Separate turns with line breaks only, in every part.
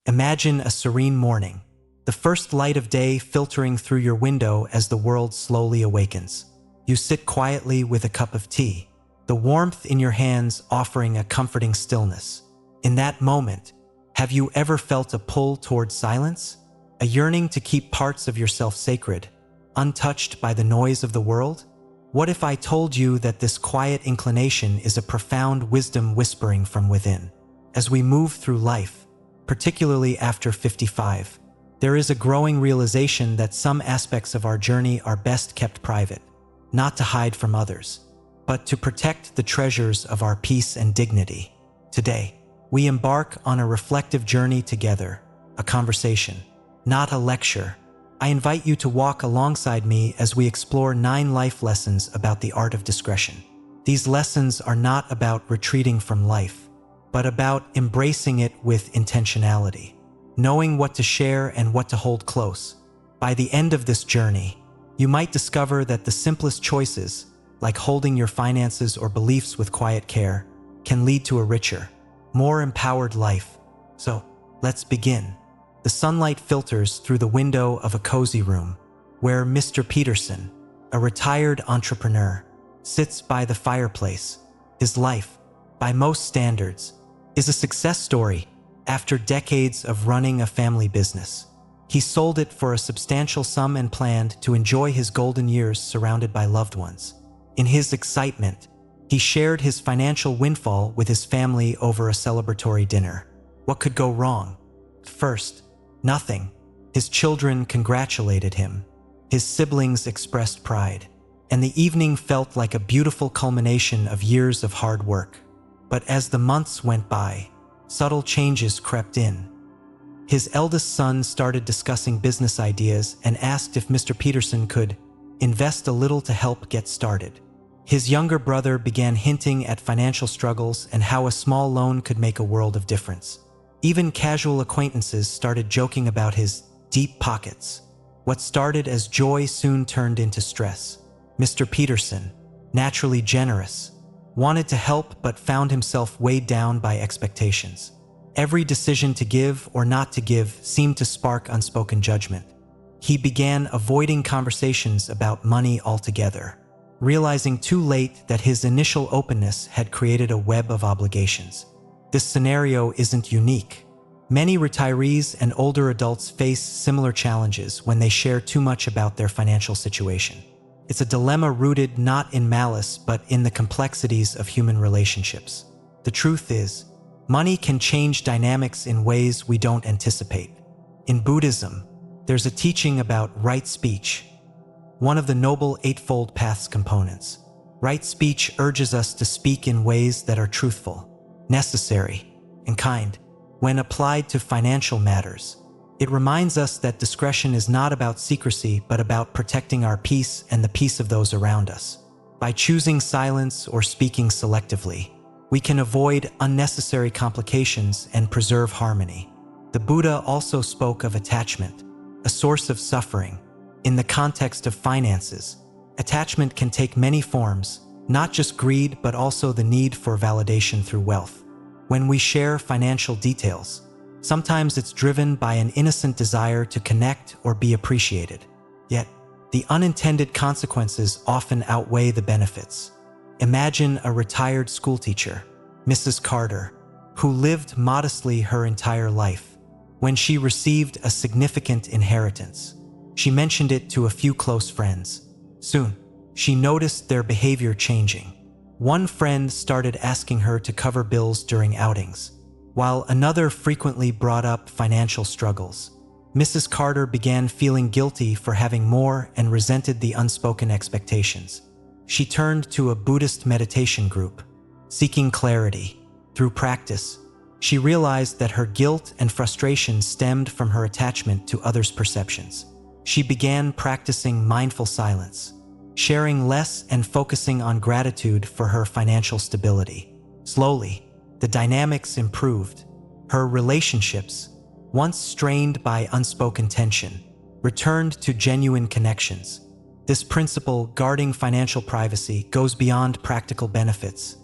Imagine a serene morning, the first light of day filtering through your window as the world slowly awakens. You sit quietly with a cup of tea, the warmth in your hands offering a comforting stillness. In that moment, have you ever felt a pull toward silence? A yearning to keep parts of yourself sacred, untouched by the noise of the world? What if I told you that this quiet inclination is a profound wisdom whispering from within? As we move through life, particularly after 55, there is a growing realization that some aspects of our journey are best kept private, not to hide from others, but to protect the treasures of our peace and dignity. Today, we embark on a reflective journey together, a conversation, not a lecture. I invite you to walk alongside me as we explore 9 life lessons about the art of discretion. These lessons are not about retreating from life, but about embracing it with intentionality, knowing what to share and what to hold close. By the end of this journey, you might discover that the simplest choices, like holding your finances or beliefs with quiet care, can lead to a richer, more empowered life. So, let's begin. The sunlight filters through the window of a cozy room, where Mr. Peterson, a retired entrepreneur, sits by the fireplace. His life, by most standards, is a success story. After decades of running a family business, he sold it for a substantial sum and planned to enjoy his golden years surrounded by loved ones. In his excitement, he shared his financial windfall with his family over a celebratory dinner. What could go wrong? First, nothing. His children congratulated him. His siblings expressed pride. And the evening felt like a beautiful culmination of years of hard work. But as the months went by, subtle changes crept in. His eldest son started discussing business ideas and asked if Mr. Peterson could invest a little to help get started. His younger brother began hinting at financial struggles and how a small loan could make a world of difference. Even casual acquaintances started joking about his deep pockets. What started as joy soon turned into stress. Mr. Peterson, naturally generous, wanted to help but found himself weighed down by expectations. Every decision to give or not to give seemed to spark unspoken judgment. He began avoiding conversations about money altogether, realizing too late that his initial openness had created a web of obligations. This scenario isn't unique. Many retirees and older adults face similar challenges when they share too much about their financial situation. It's a dilemma rooted not in malice but in the complexities of human relationships. The truth is, money can change dynamics in ways we don't anticipate. In Buddhism, there's a teaching about right speech, one of the Noble Eightfold Path's components. Right speech urges us to speak in ways that are truthful, necessary, and kind. When applied to financial matters, it reminds us that discretion is not about secrecy but about protecting our peace and the peace of those around us. By choosing silence or speaking selectively, we can avoid unnecessary complications and preserve harmony. The Buddha also spoke of attachment, a source of suffering. In the context of finances, attachment can take many forms, not just greed but also the need for validation through wealth. When we share financial details, sometimes it's driven by an innocent desire to connect or be appreciated. Yet, the unintended consequences often outweigh the benefits. Imagine a retired schoolteacher, Mrs. Carter, who lived modestly her entire life. When she received a significant inheritance, she mentioned it to a few close friends. Soon, she noticed their behavior changing. One friend started asking her to cover bills during outings, while another frequently brought up financial struggles. Mrs. Carter began feeling guilty for having more and resented the unspoken expectations. She turned to a Buddhist meditation group, seeking clarity. Through practice, she realized that her guilt and frustration stemmed from her attachment to others' perceptions. She began practicing mindful silence, sharing less and focusing on gratitude for her financial stability. Slowly, the dynamics improved. Her relationships, once strained by unspoken tension, returned to genuine connections. This principle, guarding financial privacy, goes beyond practical benefits.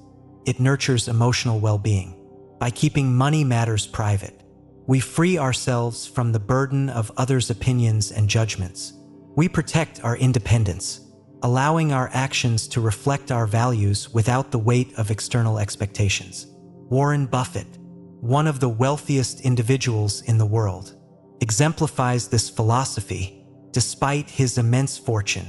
It nurtures emotional well-being. By keeping money matters private, We free ourselves from the burden of others' opinions and judgments. We protect our independence, allowing our actions to reflect our values without the weight of external expectations. Warren Buffett, one of the wealthiest individuals in the world, exemplifies this philosophy. Despite his immense fortune,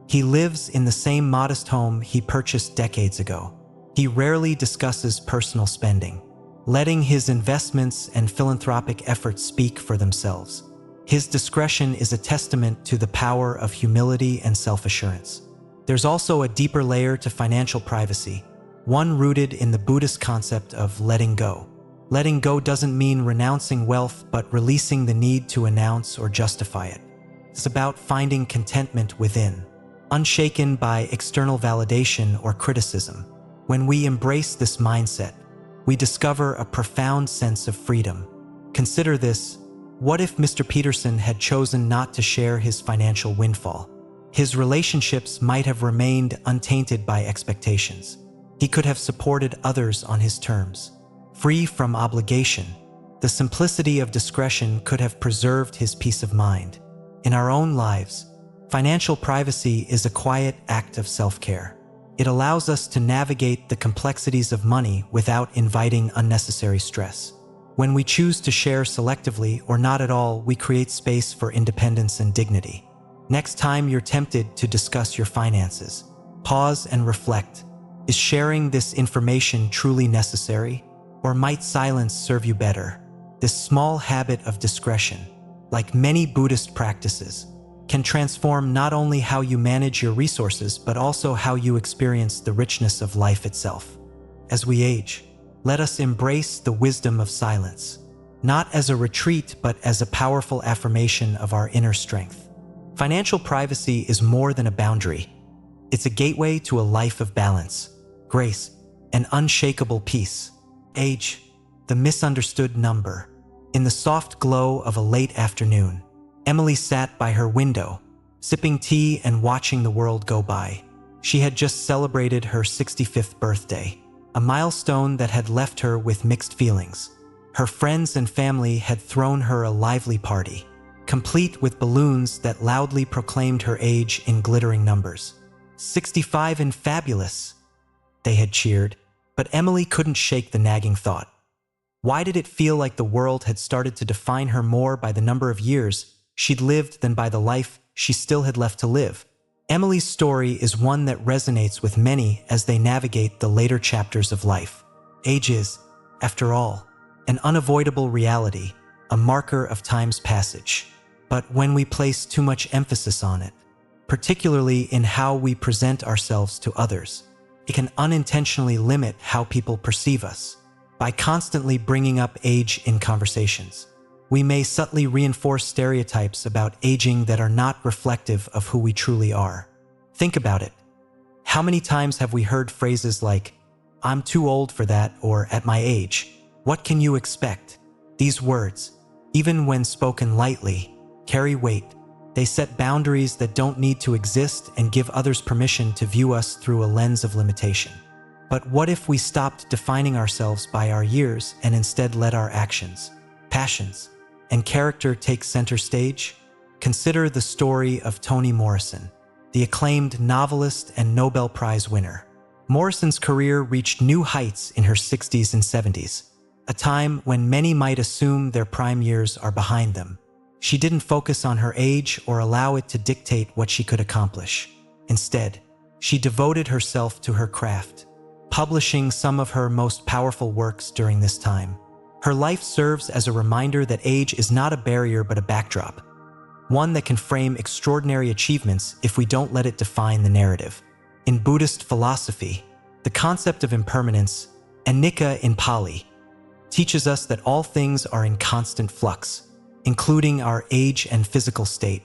he lives in the same modest home he purchased decades ago. He rarely discusses personal spending, letting his investments and philanthropic efforts speak for themselves. His discretion is a testament to the power of humility and self-assurance. There's also a deeper layer to financial privacy, one rooted in the Buddhist concept of letting go. Letting go doesn't mean renouncing wealth, but releasing the need to announce or justify it. It's about finding contentment within, unshaken by external validation or criticism. When we embrace this mindset, we discover a profound sense of freedom. Consider this: what if Mr. Peterson had chosen not to share his financial windfall? His relationships might have remained untainted by expectations. He could have supported others on his terms, free from obligation. The simplicity of discretion could have preserved his peace of mind. In our own lives, financial privacy is a quiet act of self-care. It allows us to navigate the complexities of money without inviting unnecessary stress. When we choose to share selectively or not at all, we create space for independence and dignity. Next time you're tempted to discuss your finances, pause and reflect. Is sharing this information truly necessary, or might silence serve you better? This small habit of discretion, like many Buddhist practices, can transform not only how you manage your resources, but also how you experience the richness of life itself. As we age, let us embrace the wisdom of silence, not as a retreat, but as a powerful affirmation of our inner strength. Financial privacy is more than a boundary. It's a gateway to a life of balance, grace, and unshakable peace. Age, the misunderstood number. In the soft glow of a late afternoon, Emily sat by her window, sipping tea and watching the world go by. She had just celebrated her 65th birthday, a milestone that had left her with mixed feelings. Her friends and family had thrown her a lively party, complete with balloons that loudly proclaimed her age in glittering numbers. 65 and fabulous, they had cheered, but Emily couldn't shake the nagging thought. Why did it feel like the world had started to define her more by the number of years she'd lived than by the life she still had left to live? Emily's story is one that resonates with many as they navigate the later chapters of life. Age is, after all, an unavoidable reality, a marker of time's passage. But when we place too much emphasis on it, particularly in how we present ourselves to others, it can unintentionally limit how people perceive us. By constantly bringing up age in conversations, we may subtly reinforce stereotypes about aging that are not reflective of who we truly are. Think about it. How many times have we heard phrases like, "I'm too old for that," or "at my age, what can you expect?" These words, even when spoken lightly, carry weight. They set boundaries that don't need to exist and give others permission to view us through a lens of limitation. But what if we stopped defining ourselves by our years and instead let our actions, passions, and character take center stage? Consider the story of Toni Morrison, the acclaimed novelist and Nobel Prize winner. Morrison's career reached new heights in her 60s and 70s, a time when many might assume their prime years are behind them. She didn't focus on her age or allow it to dictate what she could accomplish. Instead, she devoted herself to her craft, publishing some of her most powerful works during this time. Her life serves as a reminder that age is not a barrier but a backdrop, one that can frame extraordinary achievements if we don't let it define the narrative. In Buddhist philosophy, the concept of impermanence, anicca in Pali, teaches us that all things are in constant flux, including our age and physical state.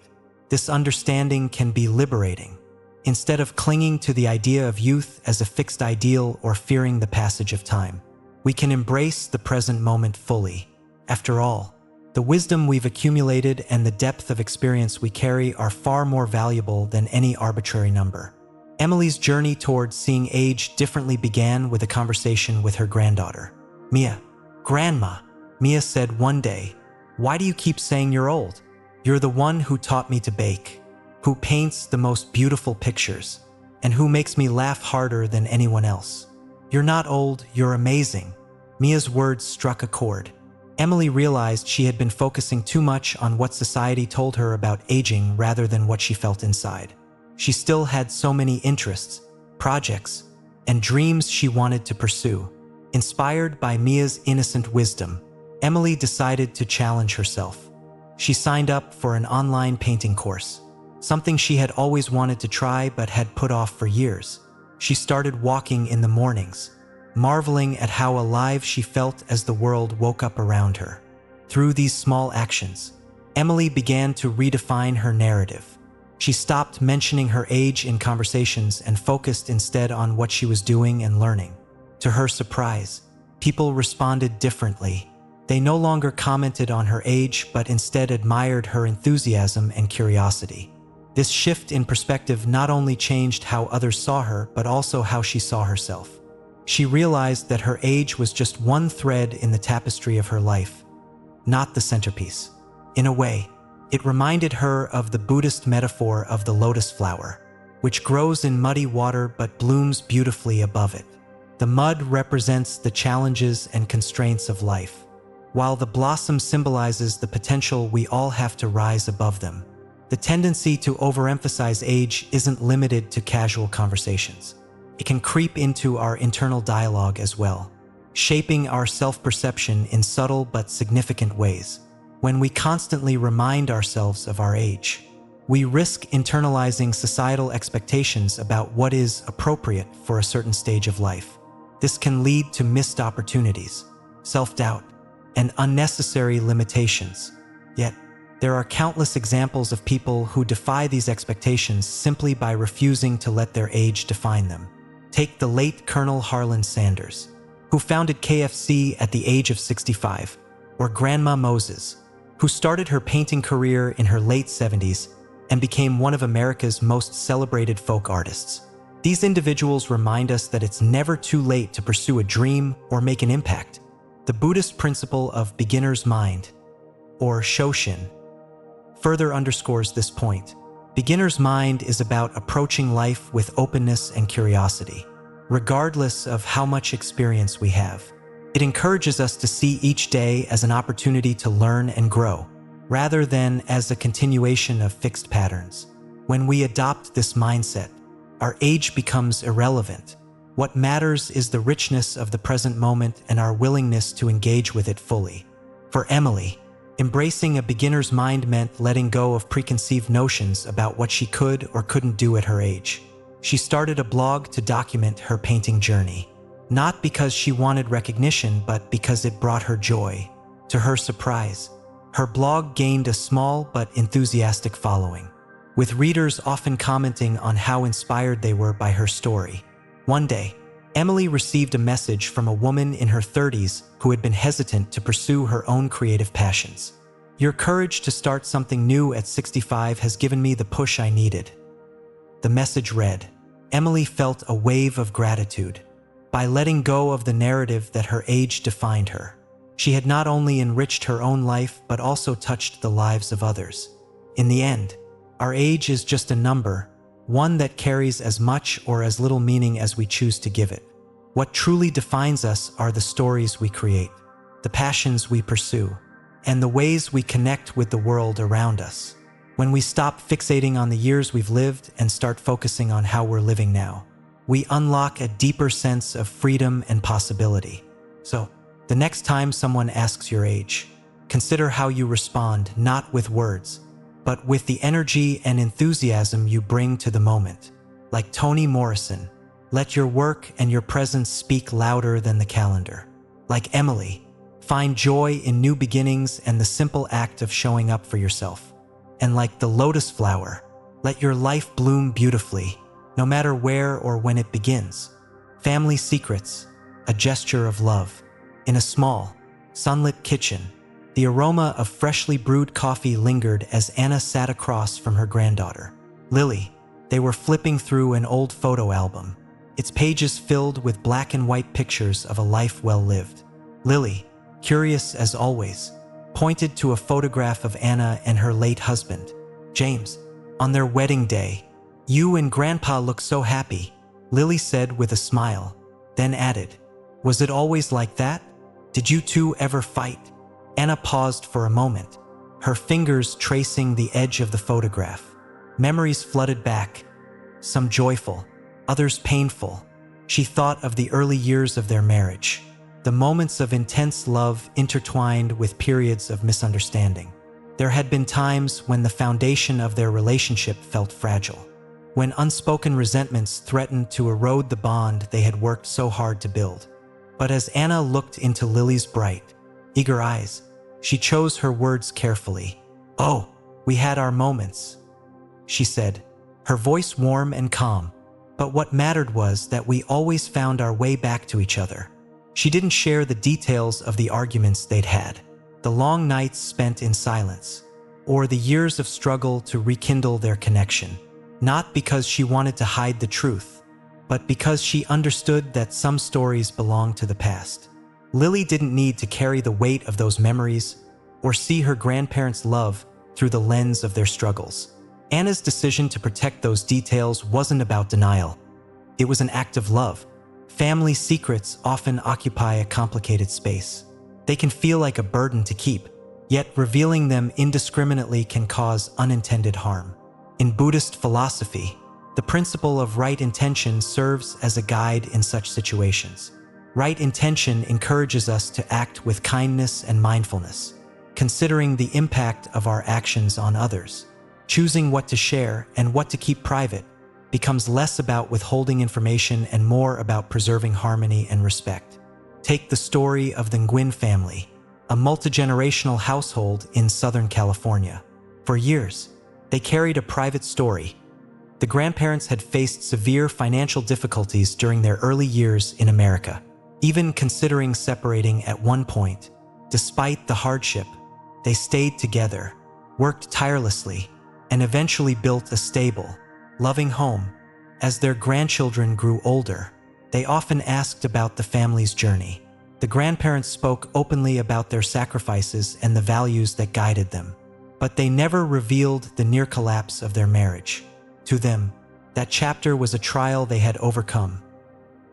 This understanding can be liberating. Instead of clinging to the idea of youth as a fixed ideal or fearing the passage of time, we can embrace the present moment fully. After all, the wisdom we've accumulated and the depth of experience we carry are far more valuable than any arbitrary number. Emily's journey towards seeing age differently began with a conversation with her granddaughter. "Mia, Grandma," Mia said one day, Why do you keep saying you're old? You're the one who taught me to bake, who paints the most beautiful pictures, and who makes me laugh harder than anyone else. You're not old, you're amazing. Mia's words struck a chord. Emily realized she had been focusing too much on what society told her about aging rather than what she felt inside. She still had so many interests, projects, and dreams she wanted to pursue. Inspired by Mia's innocent wisdom, Emily decided to challenge herself. She signed up for an online painting course, something she had always wanted to try but had put off for years. She started walking in the mornings, marveling at how alive she felt as the world woke up around her. Through these small actions, Emily began to redefine her narrative. She stopped mentioning her age in conversations and focused instead on what she was doing and learning. To her surprise, people responded differently. They no longer commented on her age but instead admired her enthusiasm and curiosity. This shift in perspective not only changed how others saw her but also how she saw herself. She realized that her age was just one thread in the tapestry of her life, not the centerpiece. In a way, it reminded her of the Buddhist metaphor of the lotus flower, which grows in muddy water but blooms beautifully above it. The mud represents the challenges and constraints of life, while the blossom symbolizes the potential we all have to rise above them. The tendency to overemphasize age isn't limited to casual conversations. It can creep into our internal dialogue as well, shaping our self-perception in subtle but significant ways. When we constantly remind ourselves of our age, we risk internalizing societal expectations about what is appropriate for a certain stage of life. This can lead to missed opportunities, self-doubt, and unnecessary limitations. Yet, there are countless examples of people who defy these expectations simply by refusing to let their age define them. Take the late Colonel Harlan Sanders, who founded KFC at the age of 65, or Grandma Moses, who started her painting career in her late 70s and became one of America's most celebrated folk artists. These individuals remind us that it's never too late to pursue a dream or make an impact. The Buddhist principle of beginner's mind, or Shoshin, further underscores this point. Beginner's mind is about approaching life with openness and curiosity, regardless of how much experience we have. It encourages us to see each day as an opportunity to learn and grow, rather than as a continuation of fixed patterns. When we adopt this mindset, our age becomes irrelevant. What matters is the richness of the present moment and our willingness to engage with it fully. For Emily, embracing a beginner's mind meant letting go of preconceived notions about what she could or couldn't do at her age. She started a blog to document her painting journey, not because she wanted recognition, but because it brought her joy. To her surprise, her blog gained a small but enthusiastic following, with readers often commenting on how inspired they were by her story. One day, Emily received a message from a woman in her 30s who had been hesitant to pursue her own creative passions. "Your courage to start something new at 65 has given me the push I needed." The message read, Emily felt a wave of gratitude. By letting go of the narrative that her age defined her, she had not only enriched her own life but also touched the lives of others. In the end, our age is just a number, one that carries as much or as little meaning as we choose to give it. What truly defines us are the stories we create, the passions we pursue, and the ways we connect with the world around us. When we stop fixating on the years we've lived and start focusing on how we're living now, we unlock a deeper sense of freedom and possibility. So, the next time someone asks your age, consider how you respond, not with words, but with the energy and enthusiasm you bring to the moment. Like Toni Morrison, let your work and your presence speak louder than the calendar. Like Emily, find joy in new beginnings and the simple act of showing up for yourself. And like the lotus flower, let your life bloom beautifully, no matter where or when it begins. Family secrets, a gesture of love. In a small, sunlit kitchen, the aroma of freshly brewed coffee lingered as Anna sat across from her granddaughter, Lily. They were flipping through an old photo album, its pages filled with black and white pictures of a life well lived. Lily, curious as always, pointed to a photograph of Anna and her late husband, James, on their wedding day. "You and Grandpa look so happy," Lily said with a smile, then added, "Was it always like that? Did you two ever fight?" Anna paused for a moment, her fingers tracing the edge of the photograph. Memories flooded back, some joyful, others painful. She thought of the early years of their marriage, the moments of intense love intertwined with periods of misunderstanding. There had been times when the foundation of their relationship felt fragile, when unspoken resentments threatened to erode the bond they had worked so hard to build. But as Anna looked into Lily's bright, eager eyes, she chose her words carefully. "Oh, we had our moments," she said, her voice warm and calm. "But what mattered was that we always found our way back to each other." She didn't share the details of the arguments they'd had, the long nights spent in silence, or the years of struggle to rekindle their connection, not because she wanted to hide the truth, but because she understood that some stories belong to the past. Lily didn't need to carry the weight of those memories or see her grandparents' love through the lens of their struggles. Anna's decision to protect those details wasn't about denial. It was an act of love. Family secrets often occupy a complicated space. They can feel like a burden to keep, yet revealing them indiscriminately can cause unintended harm. In Buddhist philosophy, the principle of right intention serves as a guide in such situations. Right intention encourages us to act with kindness and mindfulness, considering the impact of our actions on others. Choosing what to share and what to keep private becomes less about withholding information and more about preserving harmony and respect. Take the story of the Nguyen family, a multi-generational household in Southern California. For years, they carried a private story. The grandparents had faced severe financial difficulties during their early years in America, even considering separating at one point. Despite the hardship, they stayed together, worked tirelessly, and eventually built a stable, loving home. As their grandchildren grew older, they often asked about the family's journey. The grandparents spoke openly about their sacrifices and the values that guided them, but they never revealed the near collapse of their marriage. To them, that chapter was a trial they had overcome,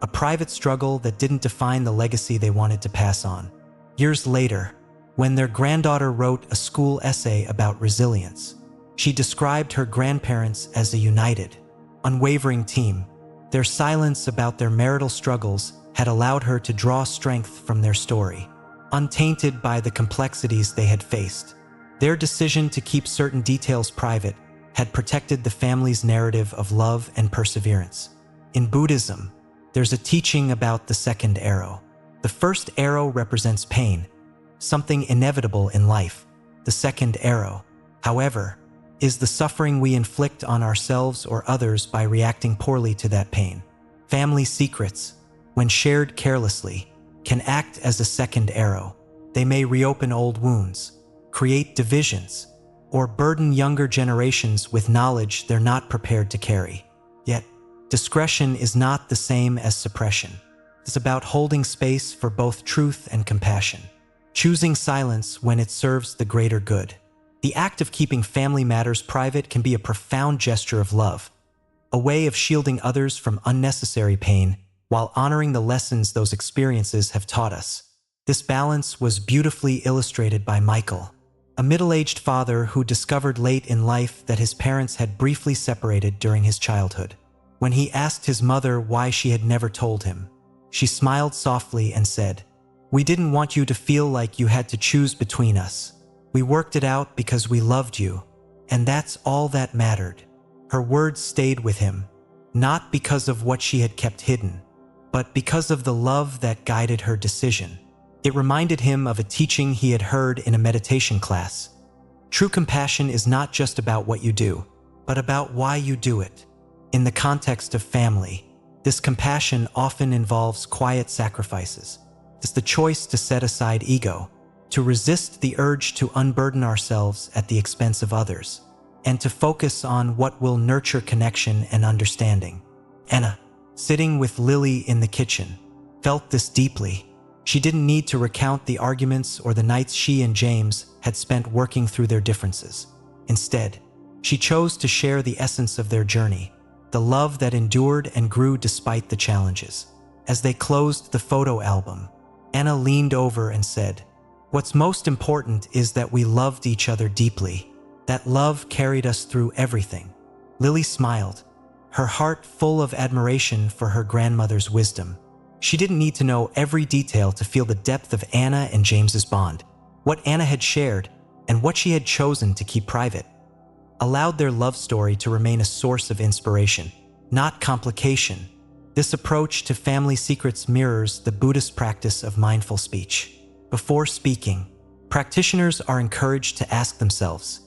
a private struggle that didn't define the legacy they wanted to pass on. Years later, when their granddaughter wrote a school essay about resilience, she described her grandparents as a united, unwavering team. Their silence about their marital struggles had allowed her to draw strength from their story, untainted by the complexities they had faced. Their decision to keep certain details private had protected the family's narrative of love and perseverance. In Buddhism, there's a teaching about the second arrow. The first arrow represents pain, something inevitable in life. The second arrow, however, is the suffering we inflict on ourselves or others by reacting poorly to that pain. Family secrets, when shared carelessly, can act as a second arrow. They may reopen old wounds, create divisions, or burden younger generations with knowledge they're not prepared to carry. Yet, discretion is not the same as suppression. It's about holding space for both truth and compassion, choosing silence when it serves the greater good. The act of keeping family matters private can be a profound gesture of love, a way of shielding others from unnecessary pain while honoring the lessons those experiences have taught us. This balance was beautifully illustrated by Michael, a middle-aged father who discovered late in life that his parents had briefly separated during his childhood. When he asked his mother why she had never told him, she smiled softly and said, "We didn't want you to feel like you had to choose between us. We worked it out because we loved you, and that's all that mattered." Her words stayed with him, not because of what she had kept hidden, but because of the love that guided her decision. It reminded him of a teaching he had heard in a meditation class. True compassion is not just about what you do, but about why you do it. In the context of family, this compassion often involves quiet sacrifices. It's the choice to set aside ego, to resist the urge to unburden ourselves at the expense of others, and to focus on what will nurture connection and understanding. Anna, sitting with Lily in the kitchen, felt this deeply. She didn't need to recount the arguments or the nights she and James had spent working through their differences. Instead, she chose to share the essence of their journey, the love that endured and grew despite the challenges. As they closed the photo album, Anna leaned over and said, "What's most important is that we loved each other deeply. That love carried us through everything." Lily smiled, her heart full of admiration for her grandmother's wisdom. She didn't need to know every detail to feel the depth of Anna and James's bond. What Anna had shared and what she had chosen to keep private allowed their love story to remain a source of inspiration, not complication. This approach to family secrets mirrors the Buddhist practice of mindful speech. Before speaking, practitioners are encouraged to ask themselves,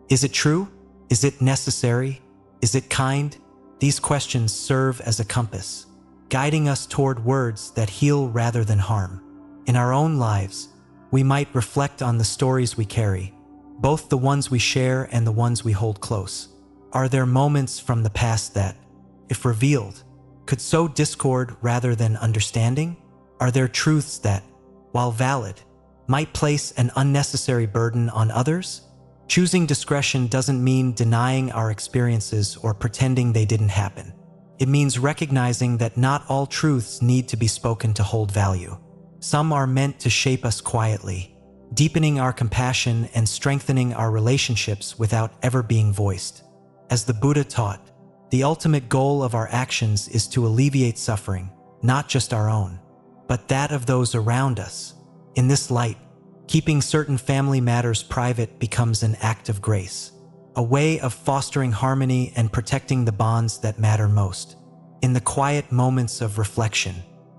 is it true? Is it necessary? Is it kind? These questions serve as a compass, guiding us toward words that heal rather than harm. In our own lives, we might reflect on the stories we carry, both the ones we share and the ones we hold close. Are there moments from the past that, if revealed, could sow discord rather than understanding? Are there truths that, while valid, might place an unnecessary burden on others? Choosing discretion doesn't mean denying our experiences or pretending they didn't happen. It means recognizing that not all truths need to be spoken to hold value. Some are meant to shape us quietly, deepening our compassion and strengthening our relationships without ever being voiced. As the Buddha taught, the ultimate goal of our actions is to alleviate suffering, not just our own, but that of those around us. In this light, keeping certain family matters private becomes an act of grace, a way of fostering harmony and protecting the bonds that matter most. In the quiet moments of reflection,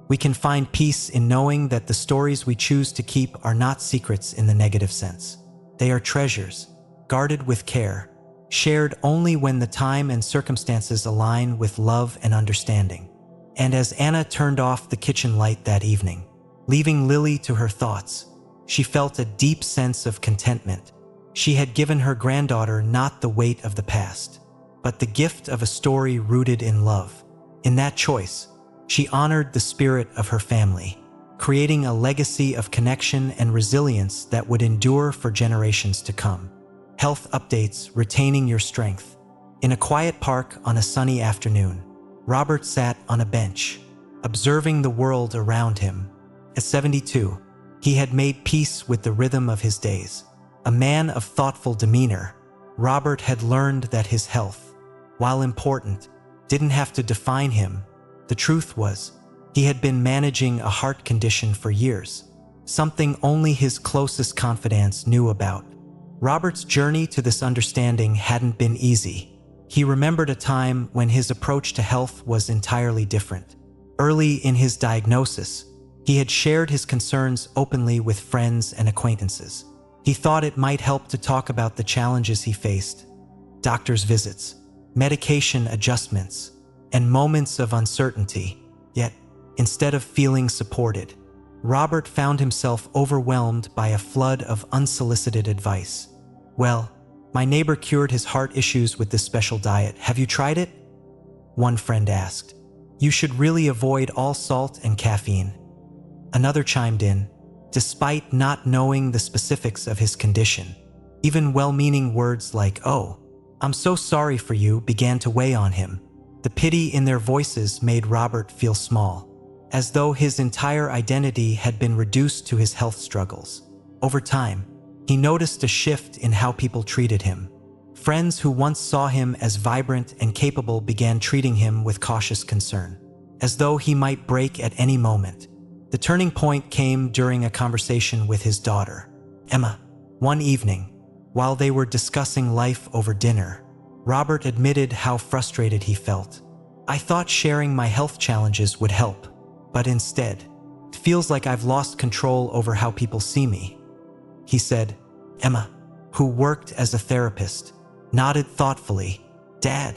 we can find peace in knowing that the stories we choose to keep are not secrets in the negative sense. They are treasures, guarded with care, shared only when the time and circumstances align with love and understanding. And as Anna turned off the kitchen light that evening, leaving Lily to her thoughts, she felt a deep sense of contentment. She had given her granddaughter not the weight of the past, but the gift of a story rooted in love. In that choice, she honored the spirit of her family, creating a legacy of connection and resilience that would endure for generations to come. Health updates: retaining your strength. In a quiet park on a sunny afternoon, Robert sat on a bench, observing the world around him. At 72, he had made peace with the rhythm of his days. A man of thoughtful demeanor, Robert had learned that his health, while important, didn't have to define him. The truth was, he had been managing a heart condition for years, something only his closest confidants knew about. Robert's journey to this understanding hadn't been easy. He remembered a time when his approach to health was entirely different. Early in his diagnosis, he had shared his concerns openly with friends and acquaintances. He thought it might help to talk about the challenges he faced: doctor's visits, medication adjustments, and moments of uncertainty. Yet, instead of feeling supported, Robert found himself overwhelmed by a flood of unsolicited advice. "Well, my neighbor cured his heart issues with this special diet. Have you tried it?" one friend asked. "You should really avoid all salt and caffeine." Another chimed in, despite not knowing the specifics of his condition. Even well-meaning words like, "Oh, I'm so sorry for you," began to weigh on him. The pity in their voices made Robert feel small, as though his entire identity had been reduced to his health struggles. Over time, he noticed a shift in how people treated him. Friends who once saw him as vibrant and capable began treating him with cautious concern, as though he might break at any moment. The turning point came during a conversation with his daughter, Emma. One evening, while they were discussing life over dinner, Robert admitted how frustrated he felt. "I thought sharing my health challenges would help, but instead, it feels like I've lost control over how people see me," he said. Emma, who worked as a therapist, nodded thoughtfully. "Dad,"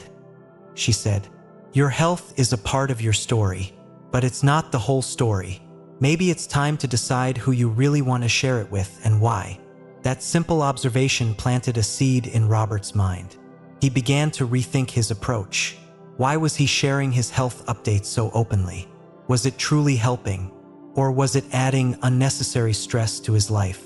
she said, "your health is a part of your story, but it's not the whole story. Maybe it's time to decide who you really want to share it with and why." That simple observation planted a seed in Robert's mind. He began to rethink his approach. Why was he sharing his health updates so openly? Was it truly helping? or was it adding unnecessary stress to his life?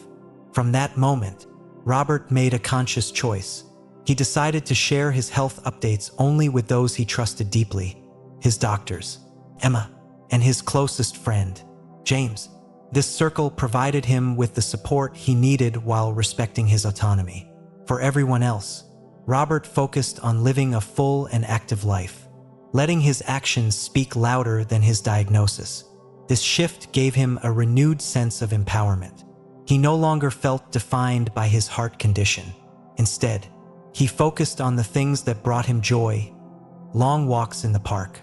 From that moment, Robert made a conscious choice. He decided to share his health updates only with those he trusted deeply, his doctors, Emma, and his closest friend, James. This circle provided him with the support he needed while respecting his autonomy. For everyone else, Robert focused on living a full and active life, letting his actions speak louder than his diagnosis. This shift gave him a renewed sense of empowerment. He no longer felt defined by his heart condition. Instead, he focused on the things that brought him joy: long walks in the park,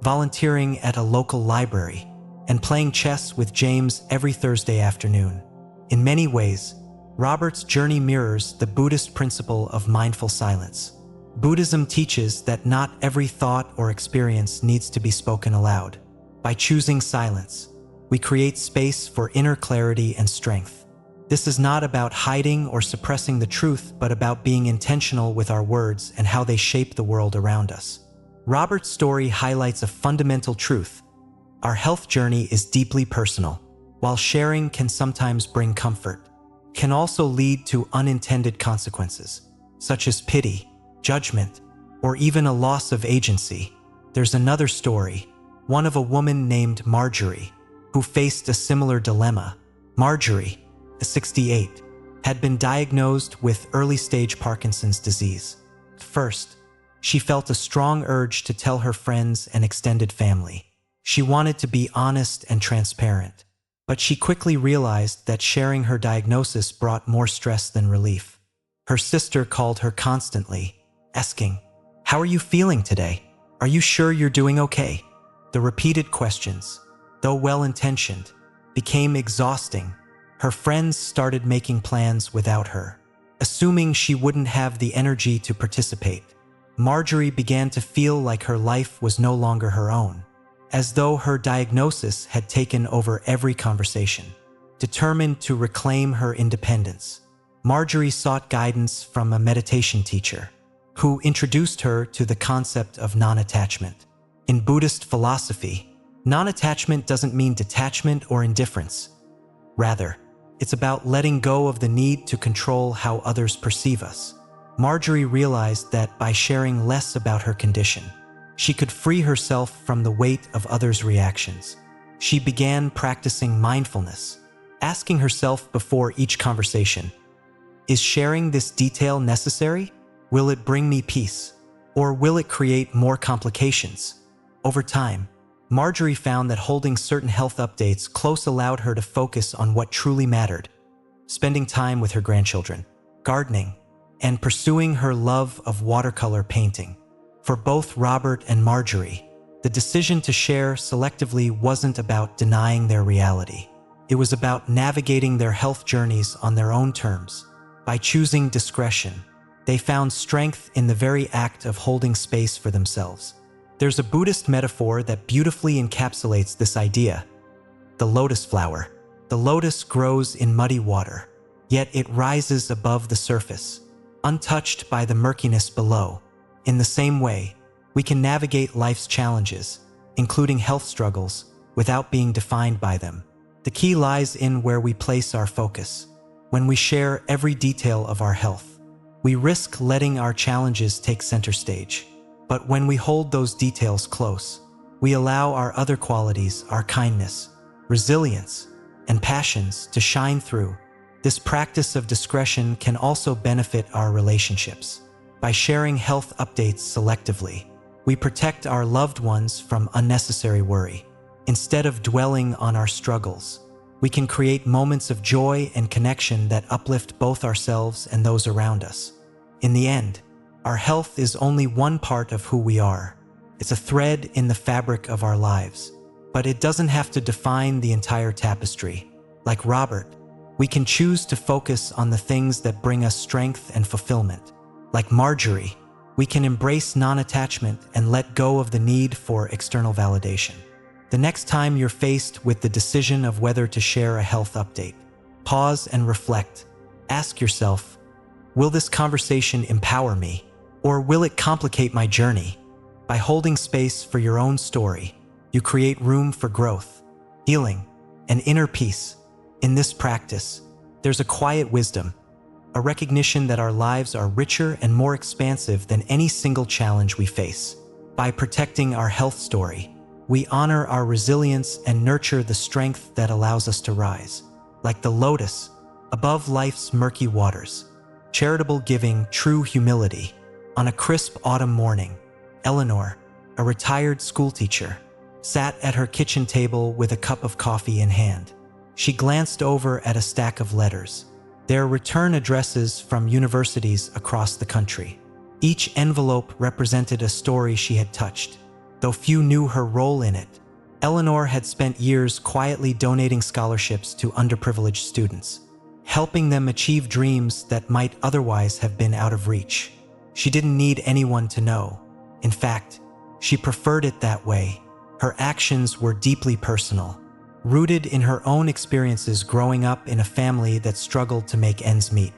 volunteering at a local library, and playing chess with James every Thursday afternoon. In many ways, Robert's journey mirrors the Buddhist principle of mindful silence. Buddhism teaches that not every thought or experience needs to be spoken aloud. By choosing silence, we create space for inner clarity and strength. This is not about hiding or suppressing the truth, but about being intentional with our words and how they shape the world around us. Robert's story highlights a fundamental truth. Our health journey is deeply personal. While sharing can sometimes bring comfort, it can also lead to unintended consequences, such as pity, judgment, or even a loss of agency. There's another story, one of a woman named Marjorie, who faced a similar dilemma. Marjorie, 68, had been diagnosed with early-stage Parkinson's disease. First, she felt a strong urge to tell her friends and extended family. She wanted to be honest and transparent, but she quickly realized that sharing her diagnosis brought more stress than relief. Her sister called her constantly, asking, "How are you feeling today? Are you sure you're doing okay?" The repeated questions, though well-intentioned, became exhausting. Her friends started making plans without her, assuming she wouldn't have the energy to participate. Marjorie began to feel like her life was no longer her own, as though her diagnosis had taken over every conversation. Determined to reclaim her independence, Marjorie sought guidance from a meditation teacher, who introduced her to the concept of non-attachment. In Buddhist philosophy, non-attachment doesn't mean detachment or indifference. Rather, it's about letting go of the need to control how others perceive us. Marjorie realized that by sharing less about her condition, she could free herself from the weight of others' reactions. She began practicing mindfulness, asking herself before each conversation, "Is sharing this detail necessary? Will it bring me peace? Or will it create more complications?" Over time, Marjorie found that holding certain health updates close allowed her to focus on what truly mattered: spending time with her grandchildren, gardening, and pursuing her love of watercolor painting. For both Robert and Marjorie, the decision to share selectively wasn't about denying their reality. It was about navigating their health journeys on their own terms. By choosing discretion, they found strength in the very act of holding space for themselves. There's a Buddhist metaphor that beautifully encapsulates this idea: the lotus flower. The lotus grows in muddy water, yet it rises above the surface, untouched by the murkiness below. In the same way, we can navigate life's challenges, including health struggles, without being defined by them. The key lies in where we place our focus. When we share every detail of our health, we risk letting our challenges take center stage. But when we hold those details close, we allow our other qualities, our kindness, resilience, and passions to shine through. This practice of discretion can also benefit our relationships. By sharing health updates selectively, we protect our loved ones from unnecessary worry. Instead of dwelling on our struggles, we can create moments of joy and connection that uplift both ourselves and those around us. In the end, our health is only one part of who we are. It's a thread in the fabric of our lives, but it doesn't have to define the entire tapestry. Like Robert, we can choose to focus on the things that bring us strength and fulfillment. Like Marjorie, we can embrace non-attachment and let go of the need for external validation. The next time you're faced with the decision of whether to share a health update, pause and reflect. Ask yourself, will this conversation empower me? Or will it complicate my journey? By holding space for your own story, you create room for growth, healing, an inner peace. In this practice, there's a quiet wisdom, a recognition that our lives are richer and more expansive than any single challenge we face. By protecting our health story, we honor our resilience and nurture the strength that allows us to rise. Like the lotus, above life's murky waters. Charitable giving, true humility. On a crisp autumn morning, Eleanor, a retired schoolteacher, sat at her kitchen table with a cup of coffee in hand. She glanced over at a stack of letters. Their return addresses from universities across the country. Each envelope represented a story she had touched. Though few knew her role in it, Eleanor had spent years quietly donating scholarships to underprivileged students, helping them achieve dreams that might otherwise have been out of reach. She didn't need anyone to know. In fact, she preferred it that way. Her actions were deeply personal, rooted in her own experiences growing up in a family that struggled to make ends meet.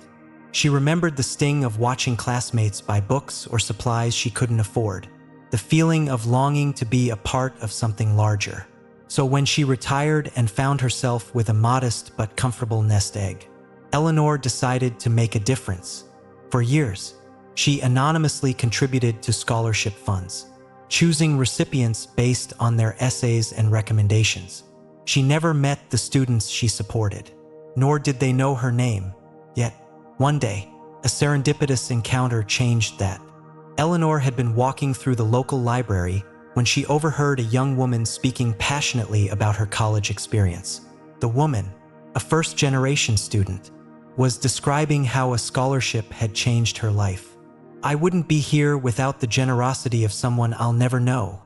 She remembered the sting of watching classmates buy books or supplies she couldn't afford, the feeling of longing to be a part of something larger. So when she retired and found herself with a modest but comfortable nest egg, Eleanor decided to make a difference. For years, she anonymously contributed to scholarship funds, choosing recipients based on their essays and recommendations. She never met the students she supported, nor did they know her name. Yet, one day, a serendipitous encounter changed that. Eleanor had been walking through the local library when she overheard a young woman speaking passionately about her college experience. The woman, a first-generation student, was describing how a scholarship had changed her life. "I wouldn't be here without the generosity of someone I'll never know,"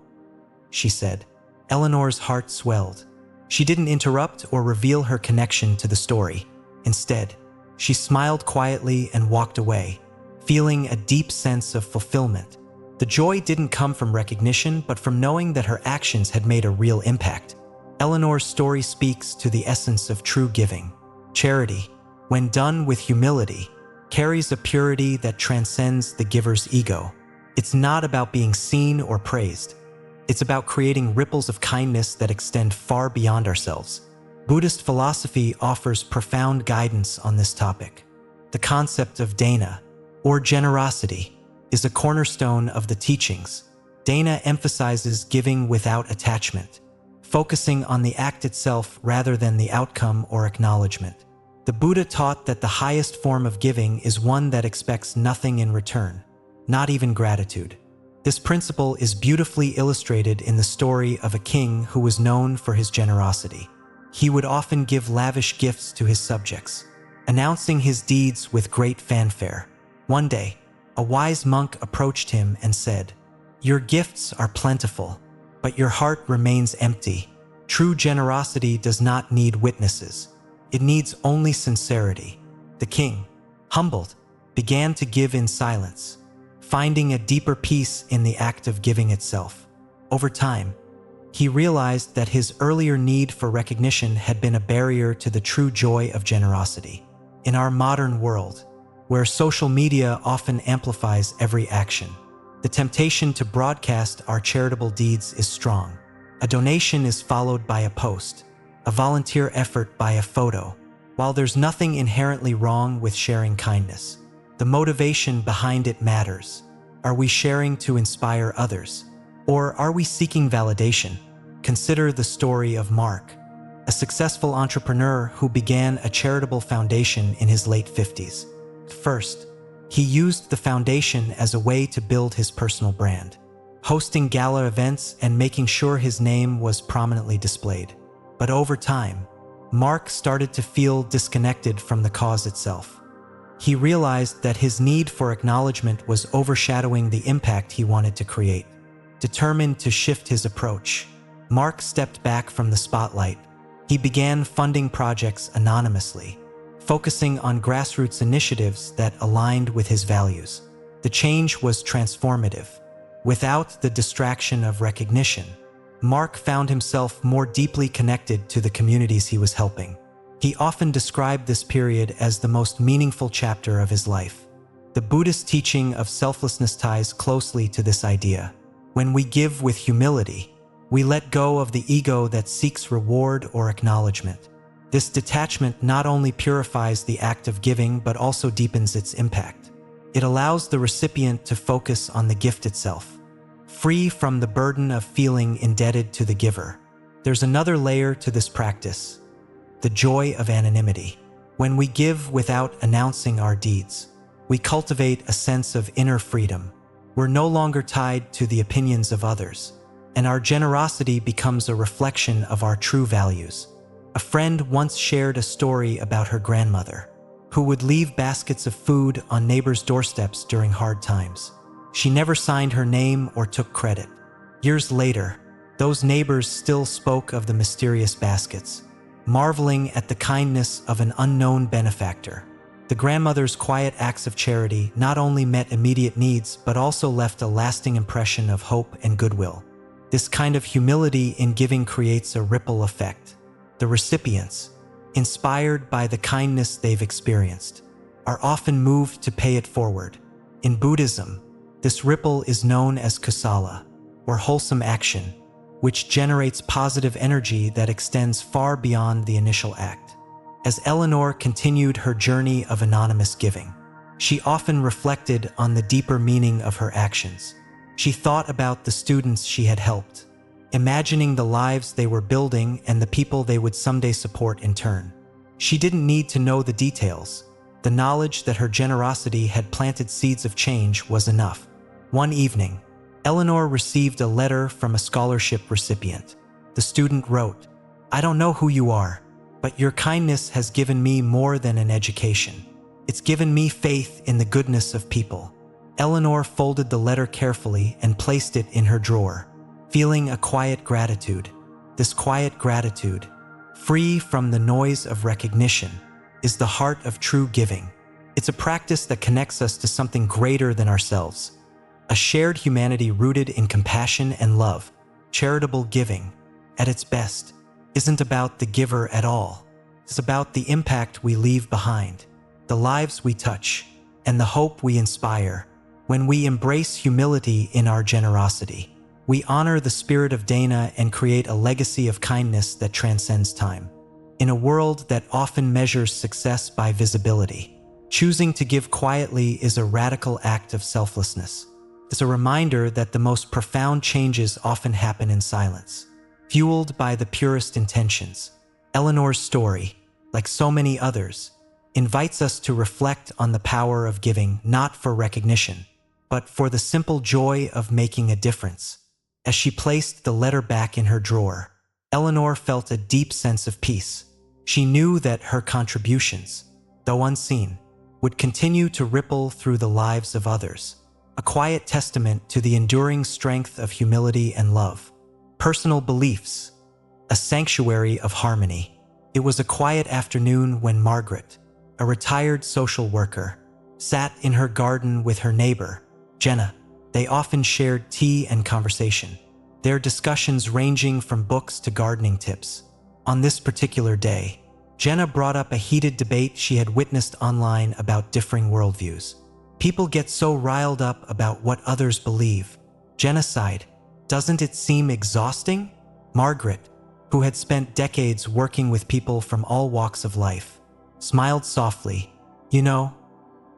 she said. Eleanor's heart swelled. She didn't interrupt or reveal her connection to the story. Instead, she smiled quietly and walked away, feeling a deep sense of fulfillment. The joy didn't come from recognition, but from knowing that her actions had made a real impact. Eleanor's story speaks to the essence of true giving. Charity, when done with humility, carries a purity that transcends the giver's ego. It's not about being seen or praised. It's about creating ripples of kindness that extend far beyond ourselves. Buddhist philosophy offers profound guidance on this topic. The concept of dana, or generosity, is a cornerstone of the teachings. Dana emphasizes giving without attachment, focusing on the act itself rather than the outcome or acknowledgement. The Buddha taught that the highest form of giving is one that expects nothing in return, not even gratitude. This principle is beautifully illustrated in the story of a king who was known for his generosity. He would often give lavish gifts to his subjects, announcing his deeds with great fanfare. One day, a wise monk approached him and said, "Your gifts are plentiful, but your heart remains empty. True generosity does not need witnesses. It needs only sincerity." The king, humbled, began to give in silence, finding a deeper peace in the act of giving itself. Over time, he realized that his earlier need for recognition had been a barrier to the true joy of generosity. In our modern world, where social media often amplifies every action, the temptation to broadcast our charitable deeds is strong. A donation is followed by a post, a volunteer effort by a photo. While there's nothing inherently wrong with sharing kindness, the motivation behind it matters. Are we sharing to inspire others? Or are we seeking validation? Consider the story of Mark, a successful entrepreneur who began a charitable foundation in his late 50s. First, he used the foundation as a way to build his personal brand, hosting gala events and making sure his name was prominently displayed. But over time, Mark started to feel disconnected from the cause itself. He realized that his need for acknowledgement was overshadowing the impact he wanted to create. Determined to shift his approach, Mark stepped back from the spotlight. He began funding projects anonymously, focusing on grassroots initiatives that aligned with his values. The change was transformative. Without the distraction of recognition, Mark found himself more deeply connected to the communities he was helping. He often described this period as the most meaningful chapter of his life. The Buddhist teaching of selflessness ties closely to this idea. When we give with humility, We let go of the ego that seeks reward or acknowledgement. This detachment not only purifies the act of giving but also deepens its impact. It allows the recipient to focus on the gift itself, free from the burden of feeling indebted to the giver. There's another layer to this practice: the joy of anonymity. When we give without announcing our deeds, we cultivate a sense of inner freedom. We're no longer tied to the opinions of others, and our generosity becomes a reflection of our true values. A friend once shared a story about her grandmother, who would leave baskets of food on neighbors' doorsteps during hard times. She never signed her name or took credit. Years later, those neighbors still spoke of the mysterious baskets, marveling at the kindness of an unknown benefactor. The grandmother's quiet acts of charity not only met immediate needs but also left a lasting impression of hope and goodwill. This kind of humility in giving creates a ripple effect. The recipients, inspired by the kindness they've experienced, are often moved to pay it forward. In Buddhism, this ripple is known as kusala, or wholesome action, which generates positive energy that extends far beyond the initial act. As Eleanor continued her journey of anonymous giving, she often reflected on the deeper meaning of her actions. She thought about the students she had helped, imagining the lives they were building and the people they would someday support in turn. She didn't need to know the details. The knowledge that her generosity had planted seeds of change was enough. One evening, Eleanor received a letter from a scholarship recipient. The student wrote, "I don't know who you are, but your kindness has given me more than an education. It's given me faith in the goodness of people." Eleanor folded the letter carefully and placed it in her drawer, feeling a quiet gratitude. This quiet gratitude, free from the noise of recognition, is the heart of true giving. It's a practice that connects us to something greater than ourselves, a shared humanity rooted in compassion and love. Charitable giving, at its best, isn't about the giver at all. It's about the impact we leave behind, the lives we touch, and the hope we inspire. When we embrace humility in our generosity, we honor the spirit of Dana and create a legacy of kindness that transcends time. In a world that often measures success by visibility, choosing to give quietly is a radical act of selflessness. It's a reminder that the most profound changes often happen in silence, fueled by the purest intentions. Eleanor's story, like so many others, invites us to reflect on the power of giving, not for recognition, but for the simple joy of making a difference. As she placed the letter back in her drawer, Eleanor felt a deep sense of peace. She knew that her contributions, though unseen, would continue to ripple through the lives of others, a quiet testament to the enduring strength of humility and love. Personal beliefs, a sanctuary of harmony. It was a quiet afternoon when Margaret, a retired social worker, sat in her garden with her neighbor, Jenna. They often shared tea and conversation, their discussions ranging from books to gardening tips. On this particular day, Jenna brought up a heated debate she had witnessed online about differing worldviews. People get so riled up about what others believe. Jenna sighed. "Doesn't it seem exhausting?" Margaret, who had spent decades working with people from all walks of life, smiled softly. "You know,"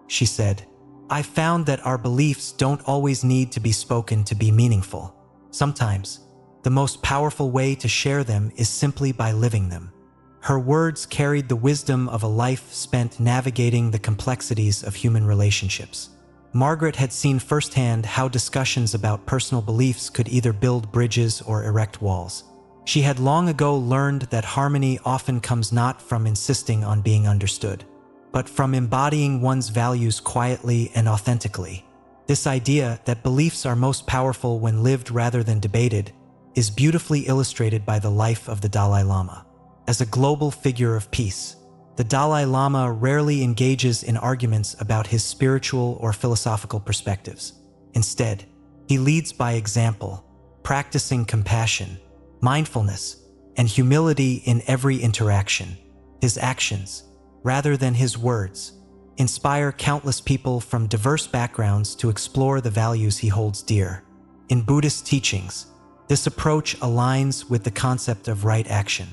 she said, "I found that our beliefs don't always need to be spoken to be meaningful. Sometimes, the most powerful way to share them is simply by living them." Her words carried the wisdom of a life spent navigating the complexities of human relationships. Margaret had seen firsthand how discussions about personal beliefs could either build bridges or erect walls. She had long ago learned that harmony often comes not from insisting on being understood, but from embodying one's values quietly and authentically. This idea that beliefs are most powerful when lived rather than debated is beautifully illustrated by the life of the Dalai Lama. As a global figure of peace, the Dalai Lama rarely engages in arguments about his spiritual or philosophical perspectives. Instead, he leads by example, practicing compassion, mindfulness, and humility in every interaction. His actions, rather than his words, inspire countless people from diverse backgrounds to explore the values he holds dear. In Buddhist teachings, This approach aligns with the concept of right action,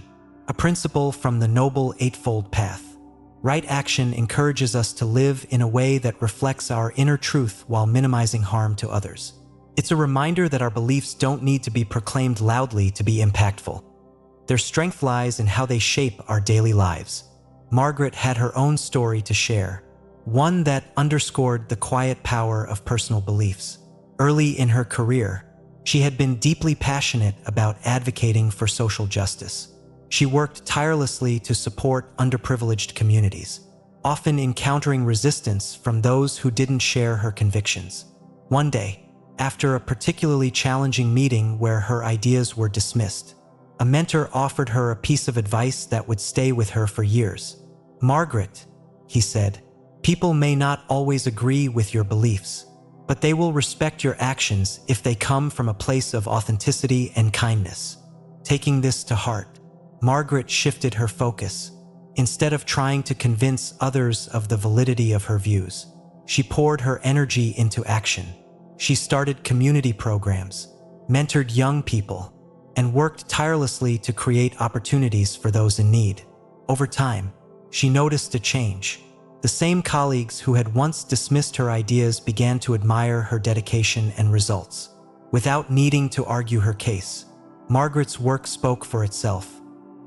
a principle from the Noble Eightfold Path. Right action encourages us to live in a way that reflects our inner truth while minimizing harm to others. It's a reminder that our beliefs don't need to be proclaimed loudly to be impactful. Their strength lies in how they shape our daily lives. Margaret had her own story to share, one that underscored the quiet power of personal beliefs. Early in her career, she had been deeply passionate about advocating for social justice. She worked tirelessly to support underprivileged communities, often encountering resistance from those who didn't share her convictions. One day, after a particularly challenging meeting where her ideas were dismissed, a mentor offered her a piece of advice that would stay with her for years. "Margaret," he said, "people may not always agree with your beliefs, but they will respect your actions if they come from a place of authenticity and kindness." Taking this to heart, Margaret shifted her focus. Instead of trying to convince others of the validity of her views, she poured her energy into action. She started community programs, mentored young people, and worked tirelessly to create opportunities for those in need. Over time, she noticed a change. The same colleagues who had once dismissed her ideas began to admire her dedication and results. Without needing to argue her case, Margaret's work spoke for itself.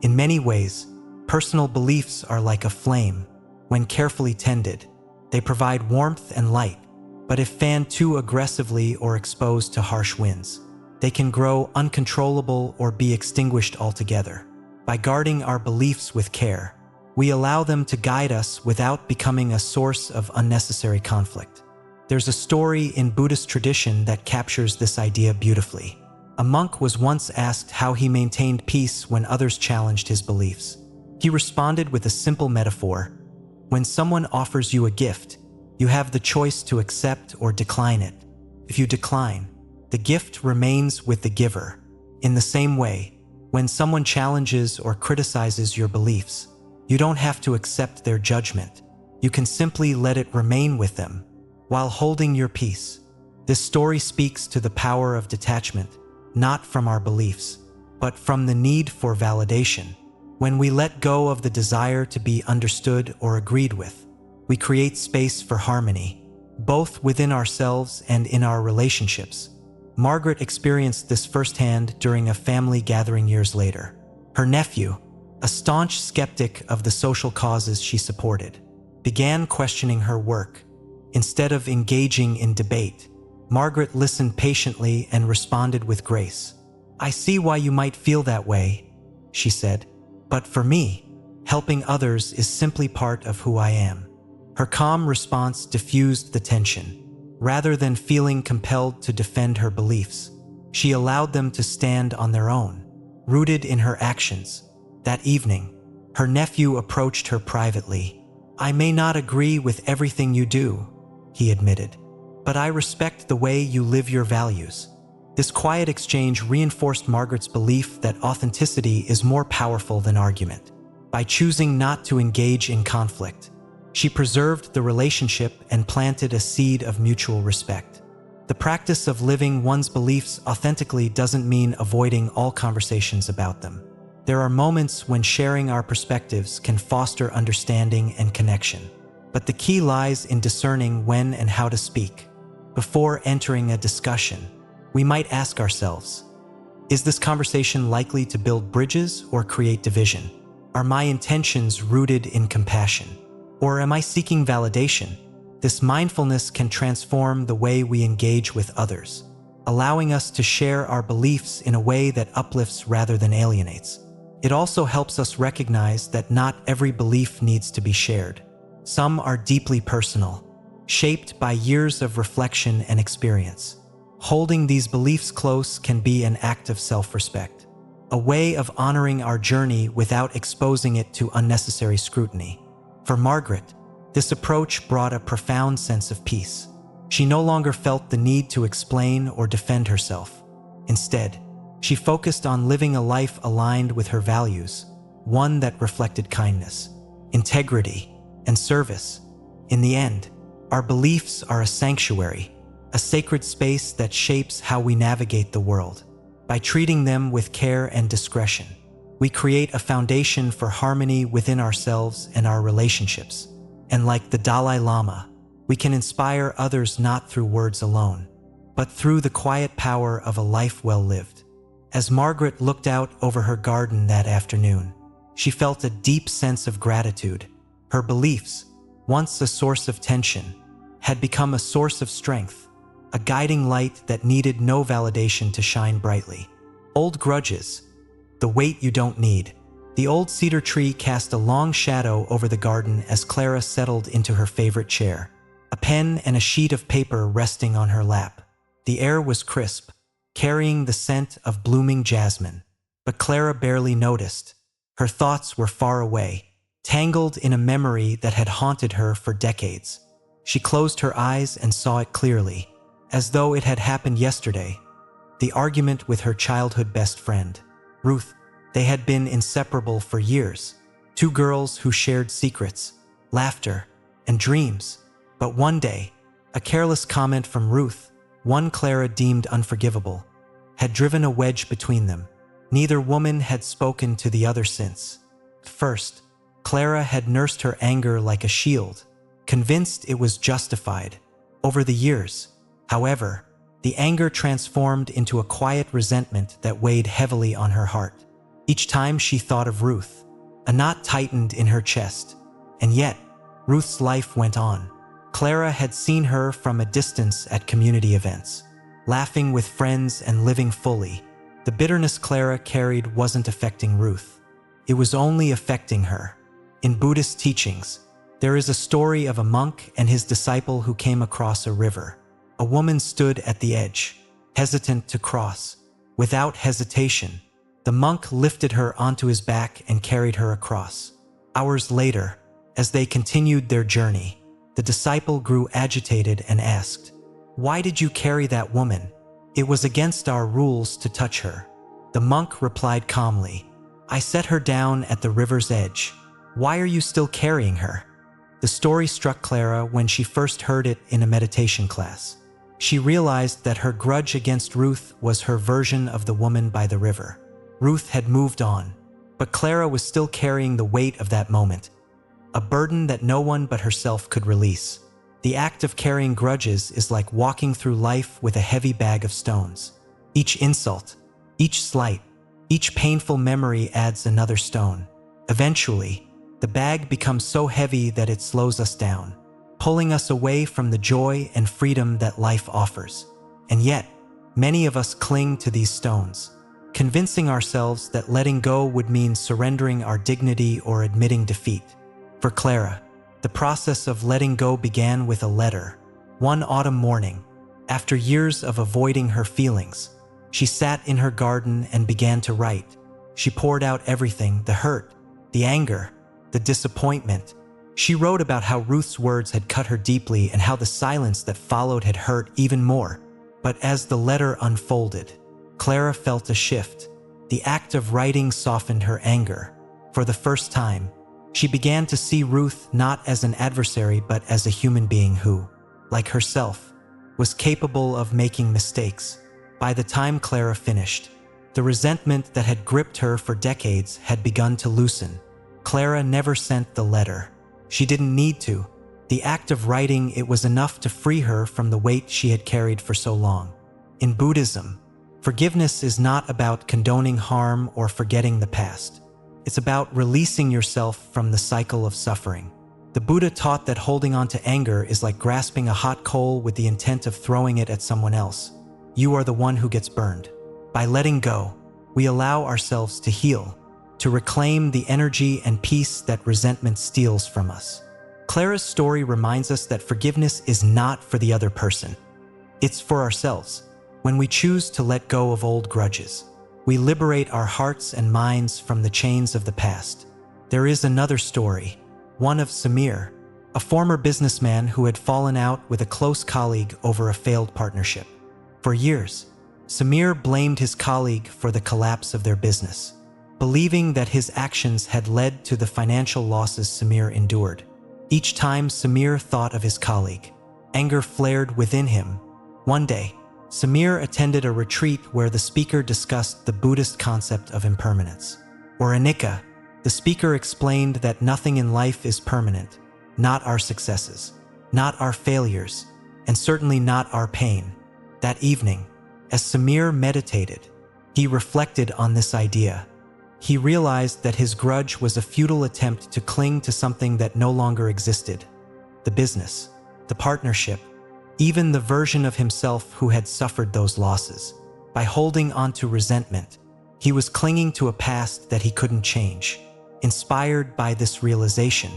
In many ways, personal beliefs are like a flame. When carefully tended, they provide warmth and light, but if fanned too aggressively or exposed to harsh winds, they can grow uncontrollable or be extinguished altogether. By guarding our beliefs with care, we allow them to guide us without becoming a source of unnecessary conflict. There's a story in Buddhist tradition that captures this idea beautifully. A monk was once asked how he maintained peace when others challenged his beliefs. He responded with a simple metaphor: "When someone offers you a gift, you have the choice to accept or decline it. If you decline, the gift remains with the giver." In the same way, when someone challenges or criticizes your beliefs, you don't have to accept their judgment. You can simply let it remain with them, while holding your peace. This story speaks to the power of detachment, not from our beliefs, but from the need for validation. When we let go of the desire to be understood or agreed with, we create space for harmony, both within ourselves and in our relationships. Margaret experienced this firsthand during a family gathering years later. Her nephew, a staunch skeptic of the social causes she supported, began questioning her work. Instead of engaging in debate, Margaret listened patiently and responded with grace. "I see why you might feel that way," she said, "but for me, helping others is simply part of who I am." Her calm response diffused the tension. Rather than feeling compelled to defend her beliefs, she allowed them to stand on their own, rooted in her actions. That evening, her nephew approached her privately. "I may not agree with everything you do," he admitted, "but I respect the way you live your values." This quiet exchange reinforced Margaret's belief that authenticity is more powerful than argument. By choosing not to engage in conflict, she preserved the relationship and planted a seed of mutual respect. The practice of living one's beliefs authentically doesn't mean avoiding all conversations about them. There are moments when sharing our perspectives can foster understanding and connection, but the key lies in discerning when and how to speak. Before entering a discussion, we might ask ourselves, is this conversation likely to build bridges or create division? Are my intentions rooted in compassion? Or am I seeking validation? This mindfulness can transform the way we engage with others, allowing us to share our beliefs in a way that uplifts rather than alienates. It also helps us recognize that not every belief needs to be shared. Some are deeply personal, shaped by years of reflection and experience. Holding these beliefs close can be an act of self-respect, a way of honoring our journey without exposing it to unnecessary scrutiny. For Margaret, this approach brought a profound sense of peace. She no longer felt the need to explain or defend herself. Instead, she focused on living a life aligned with her values, one that reflected kindness, integrity, and service. In the end, our beliefs are a sanctuary, a sacred space that shapes how we navigate the world. By treating them with care and discretion, we create a foundation for harmony within ourselves and our relationships. And like the Dalai Lama, we can inspire others not through words alone, but through the quiet power of a life well lived. As Margaret looked out over her garden that afternoon, she felt a deep sense of gratitude. Her beliefs, once a source of tension, had become a source of strength, a guiding light that needed no validation to shine brightly. Old grudges, the weight you don't need. The old cedar tree cast a long shadow over the garden as Clara settled into her favorite chair, a pen and a sheet of paper resting on her lap. The air was crisp, carrying the scent of blooming jasmine, but Clara barely noticed. Her thoughts were far away, tangled in a memory that had haunted her for decades. She closed her eyes and saw it clearly, as though it had happened yesterday. The argument with her childhood best friend, Ruth. They had been inseparable for years, two girls who shared secrets, laughter, and dreams. But one day, a careless comment from Ruth, one Clara deemed unforgivable, had driven a wedge between them. Neither woman had spoken to the other since. First, Clara had nursed her anger like a shield, convinced it was justified. Over the years, however, the anger transformed into a quiet resentment that weighed heavily on her heart. Each time she thought of Ruth, a knot tightened in her chest. And yet, Ruth's life went on. Clara had seen her from a distance at community events, laughing with friends and living fully. The bitterness Clara carried wasn't affecting Ruth. It was only affecting her. In Buddhist teachings, there is a story of a monk and his disciple who came across a river. A woman stood at the edge, hesitant to cross. Without hesitation, the monk lifted her onto his back and carried her across. Hours later, as they continued their journey, the disciple grew agitated and asked, "Why did you carry that woman? It was against our rules to touch her." The monk replied calmly, "I set her down at the river's edge. Why are you still carrying her?" The story struck Clara when she first heard it in a meditation class. She realized that her grudge against Ruth was her version of the woman by the river. Ruth had moved on, but Clara was still carrying the weight of that moment, a burden that no one but herself could release. The act of carrying grudges is like walking through life with a heavy bag of stones. Each insult, each slight, each painful memory adds another stone. Eventually, the bag becomes so heavy that it slows us down, pulling us away from the joy and freedom that life offers. And yet, many of us cling to these stones, convincing ourselves that letting go would mean surrendering our dignity or admitting defeat. For Clara, the process of letting go began with a letter. One autumn morning, after years of avoiding her feelings, she sat in her garden and began to write. She poured out everything, the hurt, the anger, the disappointment. She wrote about how Ruth's words had cut her deeply and how the silence that followed had hurt even more. But as the letter unfolded, Clara felt a shift. The act of writing softened her anger. For the first time, she began to see Ruth not as an adversary but as a human being who, like herself, was capable of making mistakes. By the time Clara finished, the resentment that had gripped her for decades had begun to loosen. Clara never sent the letter. She didn't need to. The act of writing it was enough to free her from the weight she had carried for so long. In Buddhism, forgiveness is not about condoning harm or forgetting the past. It's about releasing yourself from the cycle of suffering. The Buddha taught that holding on to anger is like grasping a hot coal with the intent of throwing it at someone else. You are the one who gets burned. By letting go, we allow ourselves to heal, to reclaim the energy and peace that resentment steals from us. Clara's story reminds us that forgiveness is not for the other person. It's for ourselves. When we choose to let go of old grudges, we liberate our hearts and minds from the chains of the past. There is another story, one of Samir, a former businessman who had fallen out with a close colleague over a failed partnership. For years, Samir blamed his colleague for the collapse of their business, believing that his actions had led to the financial losses Samir endured. Each time Samir thought of his colleague, anger flared within him. One day, Samir attended a retreat where the speaker discussed the Buddhist concept of impermanence. Or Anika, the speaker explained that nothing in life is permanent, not our successes, not our failures, and certainly not our pain. That evening, as Samir meditated, he reflected on this idea. He realized that his grudge was a futile attempt to cling to something that no longer existed. The business, the partnership, even the version of himself who had suffered those losses. By holding on to resentment, he was clinging to a past that he couldn't change. Inspired by this realization,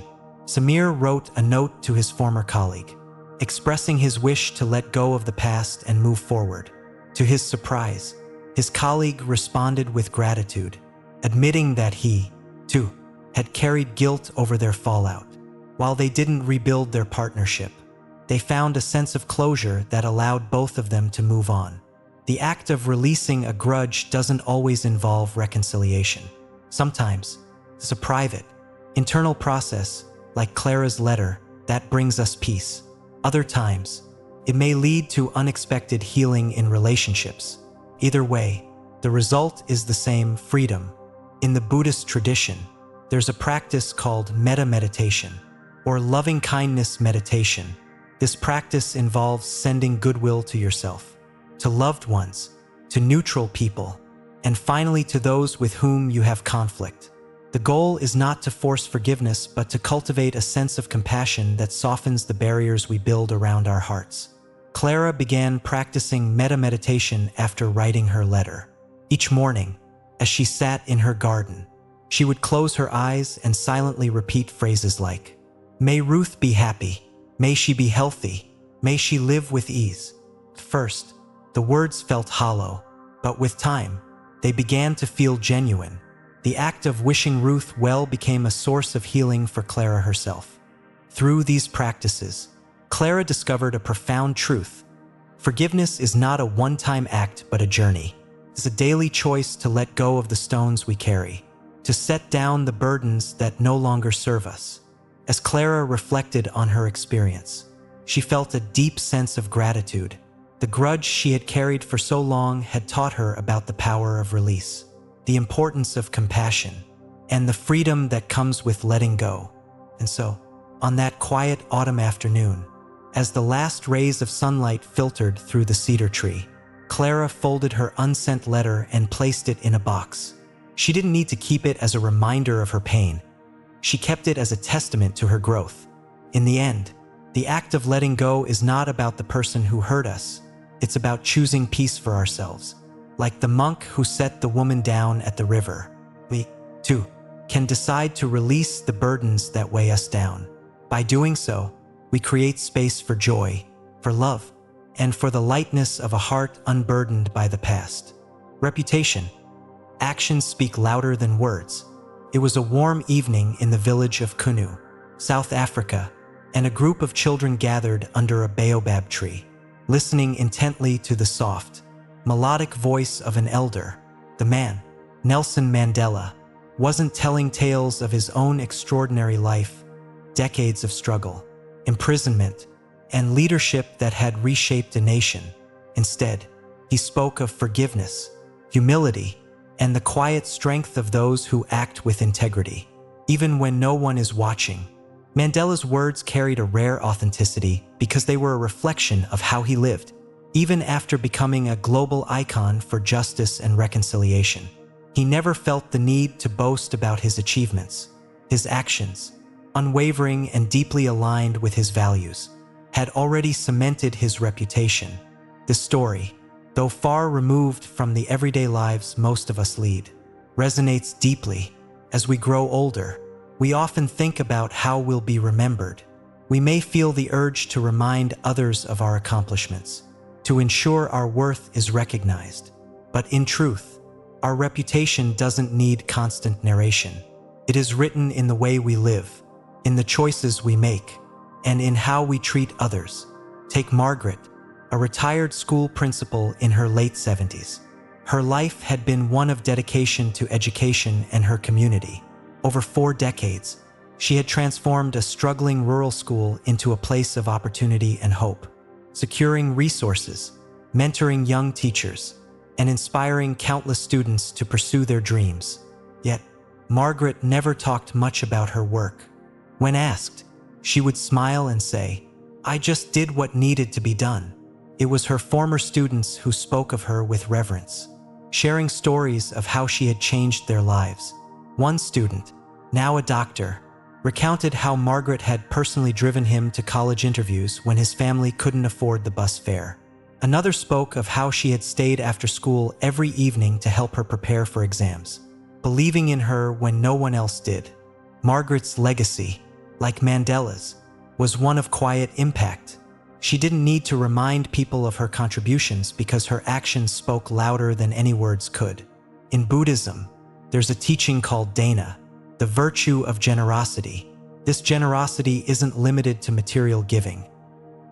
Samir wrote a note to his former colleague, expressing his wish to let go of the past and move forward. To his surprise, his colleague responded with gratitude, admitting that he, too, had carried guilt over their fallout. While they didn't rebuild their partnership, they found a sense of closure that allowed both of them to move on. The act of releasing a grudge doesn't always involve reconciliation. Sometimes, it's a private, internal process, like Clara's letter, that brings us peace. Other times, it may lead to unexpected healing in relationships. Either way, the result is the same: freedom. In the Buddhist tradition, there's a practice called metta meditation, or loving kindness meditation. This practice involves sending goodwill to yourself, to loved ones, to neutral people, and finally to those with whom you have conflict. The goal is not to force forgiveness, but to cultivate a sense of compassion that softens the barriers we build around our hearts. Clara began practicing metta meditation after writing her letter. Each morning, as she sat in her garden, she would close her eyes and silently repeat phrases like, "May Ruth be happy. May she be healthy. May she live with ease." At first, the words felt hollow, but with time, they began to feel genuine. The act of wishing Ruth well became a source of healing for Clara herself. Through these practices, Clara discovered a profound truth. Forgiveness is not a one-time act, but a journey. It's a daily choice to let go of the stones we carry, to set down the burdens that no longer serve us. As Clara reflected on her experience, she felt a deep sense of gratitude. The grudge she had carried for so long had taught her about the power of release, the importance of compassion, and the freedom that comes with letting go. And so, on that quiet autumn afternoon, as the last rays of sunlight filtered through the cedar tree, Clara folded her unsent letter and placed it in a box. She didn't need to keep it as a reminder of her pain. She kept it as a testament to her growth. In the end, the act of letting go is not about the person who hurt us. It's about choosing peace for ourselves. Like the monk who set the woman down at the river, we, too, can decide to release the burdens that weigh us down. By doing so, we create space for joy, for love, and for the lightness of a heart unburdened by the past. Reputation. Actions speak louder than words. It was a warm evening in the village of Kunu, South Africa, and a group of children gathered under a baobab tree, listening intently to the soft, melodic voice of an elder. The man, Nelson Mandela, wasn't telling tales of his own extraordinary life, decades of struggle, imprisonment, and leadership that had reshaped a nation. Instead, he spoke of forgiveness, humility, and the quiet strength of those who act with integrity. Even when no one is watching, Mandela's words carried a rare authenticity because they were a reflection of how he lived, even after becoming a global icon for justice and reconciliation. He never felt the need to boast about his achievements. His actions, unwavering and deeply aligned with his values, had already cemented his reputation. This story, though far removed from the everyday lives most of us lead, resonates deeply. As we grow older, we often think about how we'll be remembered. We may feel the urge to remind others of our accomplishments, to ensure our worth is recognized. But in truth, our reputation doesn't need constant narration. It is written in the way we live, in the choices we make, and in how we treat others. Take Margaret, a retired school principal in her late 70s. Her life had been one of dedication to education and her community. Over 4 decades, she had transformed a struggling rural school into a place of opportunity and hope, securing resources, mentoring young teachers, and inspiring countless students to pursue their dreams. Yet, Margaret never talked much about her work. When asked, she would smile and say, "I just did what needed to be done." It was her former students who spoke of her with reverence, sharing stories of how she had changed their lives. One student, now a doctor, recounted how Margaret had personally driven him to college interviews when his family couldn't afford the bus fare. Another spoke of how she had stayed after school every evening to help her prepare for exams, believing in her when no one else did. Margaret's legacy, like Mandela's, was one of quiet impact. She didn't need to remind people of her contributions because her actions spoke louder than any words could. In Buddhism, there's a teaching called dana, the virtue of generosity. This generosity isn't limited to material giving.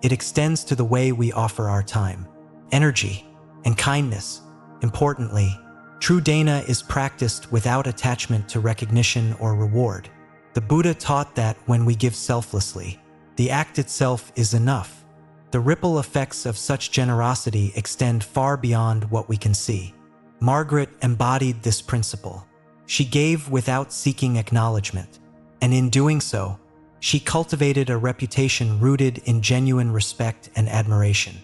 It extends to the way we offer our time, energy, and kindness. Importantly, true dana is practiced without attachment to recognition or reward. The Buddha taught that when we give selflessly, the act itself is enough. The ripple effects of such generosity extend far beyond what we can see. Margaret embodied this principle. She gave without seeking acknowledgement, and in doing so, she cultivated a reputation rooted in genuine respect and admiration.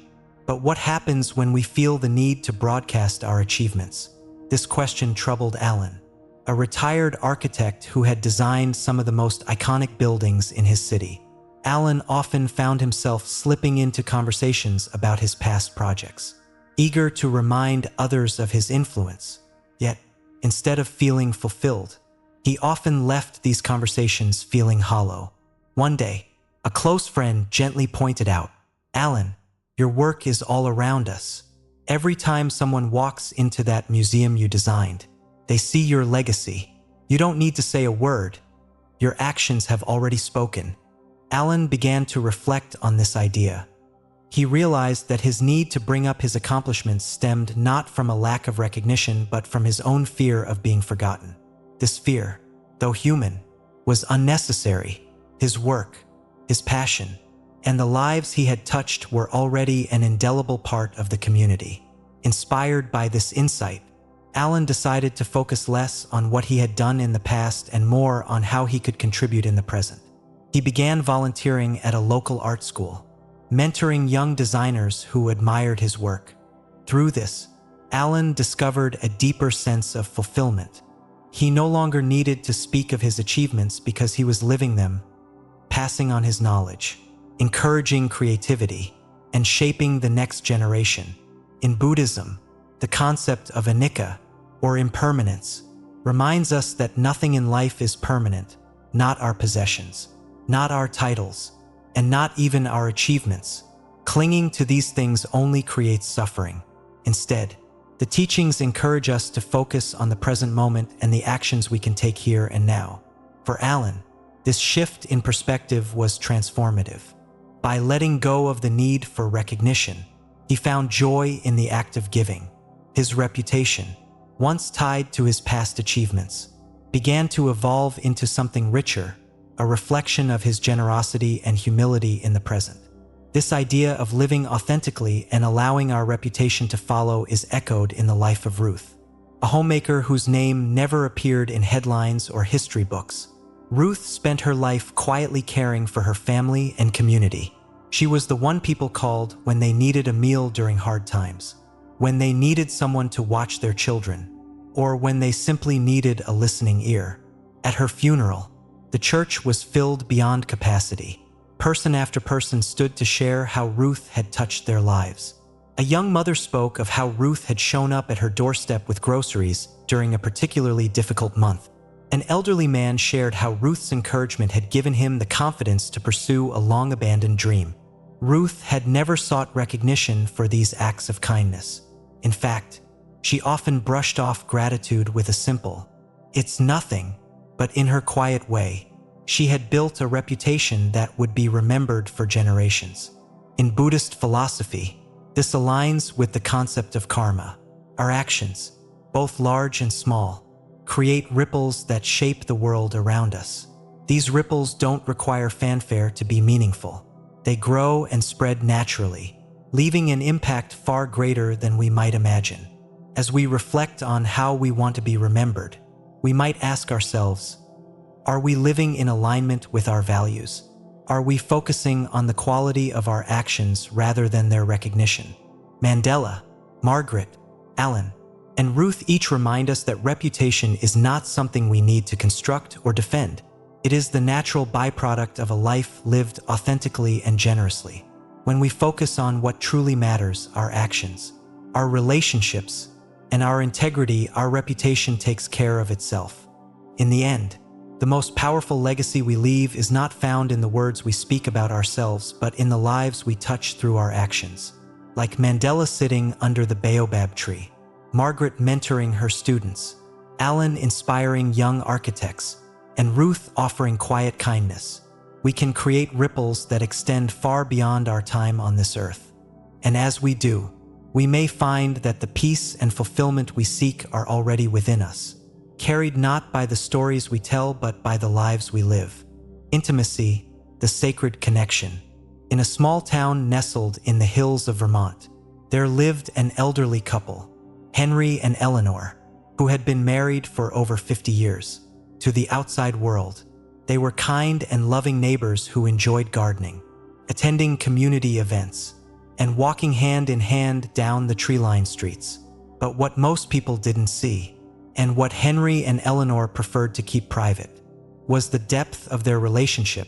But what happens when we feel the need to broadcast our achievements? This question troubled Alan, a retired architect who had designed some of the most iconic buildings in his city. Alan often found himself slipping into conversations about his past projects, eager to remind others of his influence. Yet, instead of feeling fulfilled, he often left these conversations feeling hollow. One day, a close friend gently pointed out, "Alan, your work is all around us. Every time someone walks into that museum you designed, they see your legacy. You don't need to say a word. Your actions have already spoken." Alan began to reflect on this idea. He realized that his need to bring up his accomplishments stemmed not from a lack of recognition but from his own fear of being forgotten. This fear, though human, was unnecessary. His work, his passion, and the lives he had touched were already an indelible part of the community. Inspired by this insight, Alan decided to focus less on what he had done in the past and more on how he could contribute in the present. He began volunteering at a local art school, mentoring young designers who admired his work. Through this, Alan discovered a deeper sense of fulfillment. He no longer needed to speak of his achievements because he was living them, passing on his knowledge, encouraging creativity, and shaping the next generation. In Buddhism, the concept of anicca, or impermanence, reminds us that nothing in life is permanent, not our possessions, not our titles, and not even our achievements. Clinging to these things only creates suffering. Instead, the teachings encourage us to focus on the present moment and the actions we can take here and now. For Alan, this shift in perspective was transformative. By letting go of the need for recognition, he found joy in the act of giving. His reputation, once tied to his past achievements, began to evolve into something richer, a reflection of his generosity and humility in the present. This idea of living authentically and allowing our reputation to follow is echoed in the life of Ruth, a homemaker whose name never appeared in headlines or history books. Ruth spent her life quietly caring for her family and community. She was the one people called when they needed a meal during hard times, when they needed someone to watch their children, or when they simply needed a listening ear. At her funeral, the church was filled beyond capacity. Person after person stood to share how Ruth had touched their lives. A young mother spoke of how Ruth had shown up at her doorstep with groceries during a particularly difficult month. An elderly man shared how Ruth's encouragement had given him the confidence to pursue a long-abandoned dream. Ruth had never sought recognition for these acts of kindness. In fact, she often brushed off gratitude with a simple, "It's nothing," but in her quiet way, she had built a reputation that would be remembered for generations. In Buddhist philosophy, this aligns with the concept of karma. Our actions, both large and small, create ripples that shape the world around us. These ripples don't require fanfare to be meaningful. They grow and spread naturally, leaving an impact far greater than we might imagine. As we reflect on how we want to be remembered, we might ask ourselves, are we living in alignment with our values? Are we focusing on the quality of our actions rather than their recognition? Mandela, Margaret, Alan, and Ruth each remind us that reputation is not something we need to construct or defend. It is the natural byproduct of a life lived authentically and generously. When we focus on what truly matters, our actions, our relationships, and our integrity, our reputation takes care of itself. In the end, the most powerful legacy we leave is not found in the words we speak about ourselves, but in the lives we touch through our actions. Like Mandela sitting under the baobab tree, Margaret mentoring her students, Alan inspiring young architects, and Ruth offering quiet kindness, we can create ripples that extend far beyond our time on this earth. And as we do, we may find that the peace and fulfillment we seek are already within us, carried not by the stories we tell but by the lives we live. Intimacy, the sacred connection. In a small town nestled in the hills of Vermont, there lived an elderly couple, Henry and Eleanor, who had been married for over 50 years. To the outside world, they were kind and loving neighbors who enjoyed gardening, attending community events, and walking hand in hand down the tree-lined streets. But what most people didn't see, and what Henry and Eleanor preferred to keep private, was the depth of their relationship,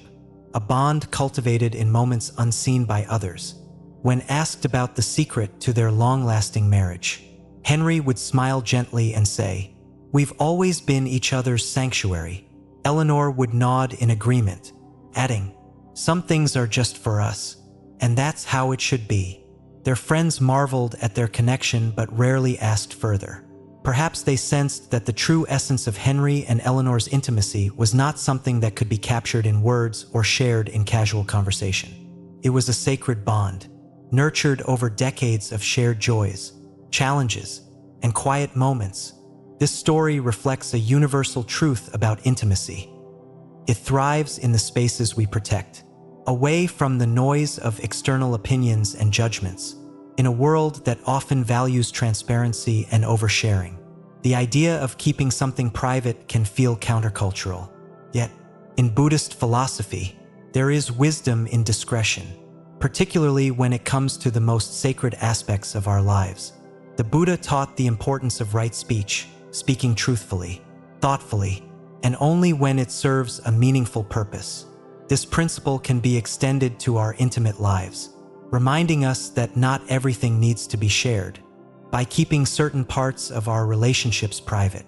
a bond cultivated in moments unseen by others. When asked about the secret to their long-lasting marriage, Henry would smile gently and say, "We've always been each other's sanctuary." Eleanor would nod in agreement, adding, "Some things are just for us, and that's how it should be." Their friends marveled at their connection but rarely asked further. Perhaps they sensed that the true essence of Henry and Eleanor's intimacy was not something that could be captured in words or shared in casual conversation. It was a sacred bond, nurtured over decades of shared joys, challenges, and quiet moments. This story reflects a universal truth about intimacy. It thrives in the spaces we protect, away from the noise of external opinions and judgments. In a world that often values transparency and oversharing, the idea of keeping something private can feel countercultural. Yet, in Buddhist philosophy, there is wisdom in discretion, particularly when it comes to the most sacred aspects of our lives. The Buddha taught the importance of right speech, speaking truthfully, thoughtfully, and only when it serves a meaningful purpose. This principle can be extended to our intimate lives, reminding us that not everything needs to be shared. By keeping certain parts of our relationships private,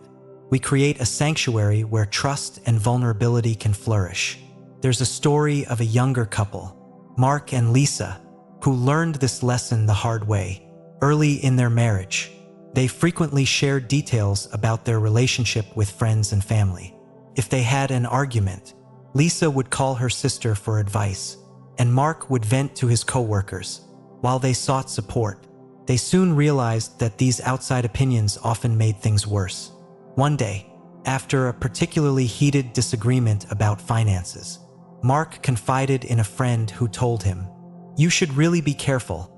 we create a sanctuary where trust and vulnerability can flourish. There's a story of a younger couple, Mark and Lisa, who learned this lesson the hard way. Early in their marriage, they frequently shared details about their relationship with friends and family. If they had an argument, Lisa would call her sister for advice, and Mark would vent to his coworkers. While they sought support, they soon realized that these outside opinions often made things worse. One day, after a particularly heated disagreement about finances, Mark confided in a friend who told him, "You should really be careful.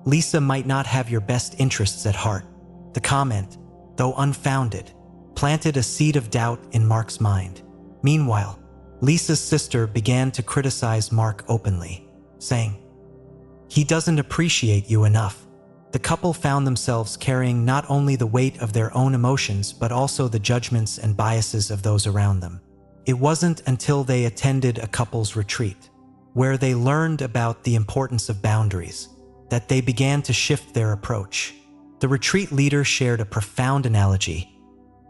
Lisa might not have your best interests at heart." The comment, though unfounded, planted a seed of doubt in Mark's mind. Meanwhile, Lisa's sister began to criticize Mark openly, saying, "He doesn't appreciate you enough." The couple found themselves carrying not only the weight of their own emotions but also the judgments and biases of those around them. It wasn't until they attended a couples retreat, where they learned about the importance of boundaries, that they began to shift their approach. The retreat leader shared a profound analogy.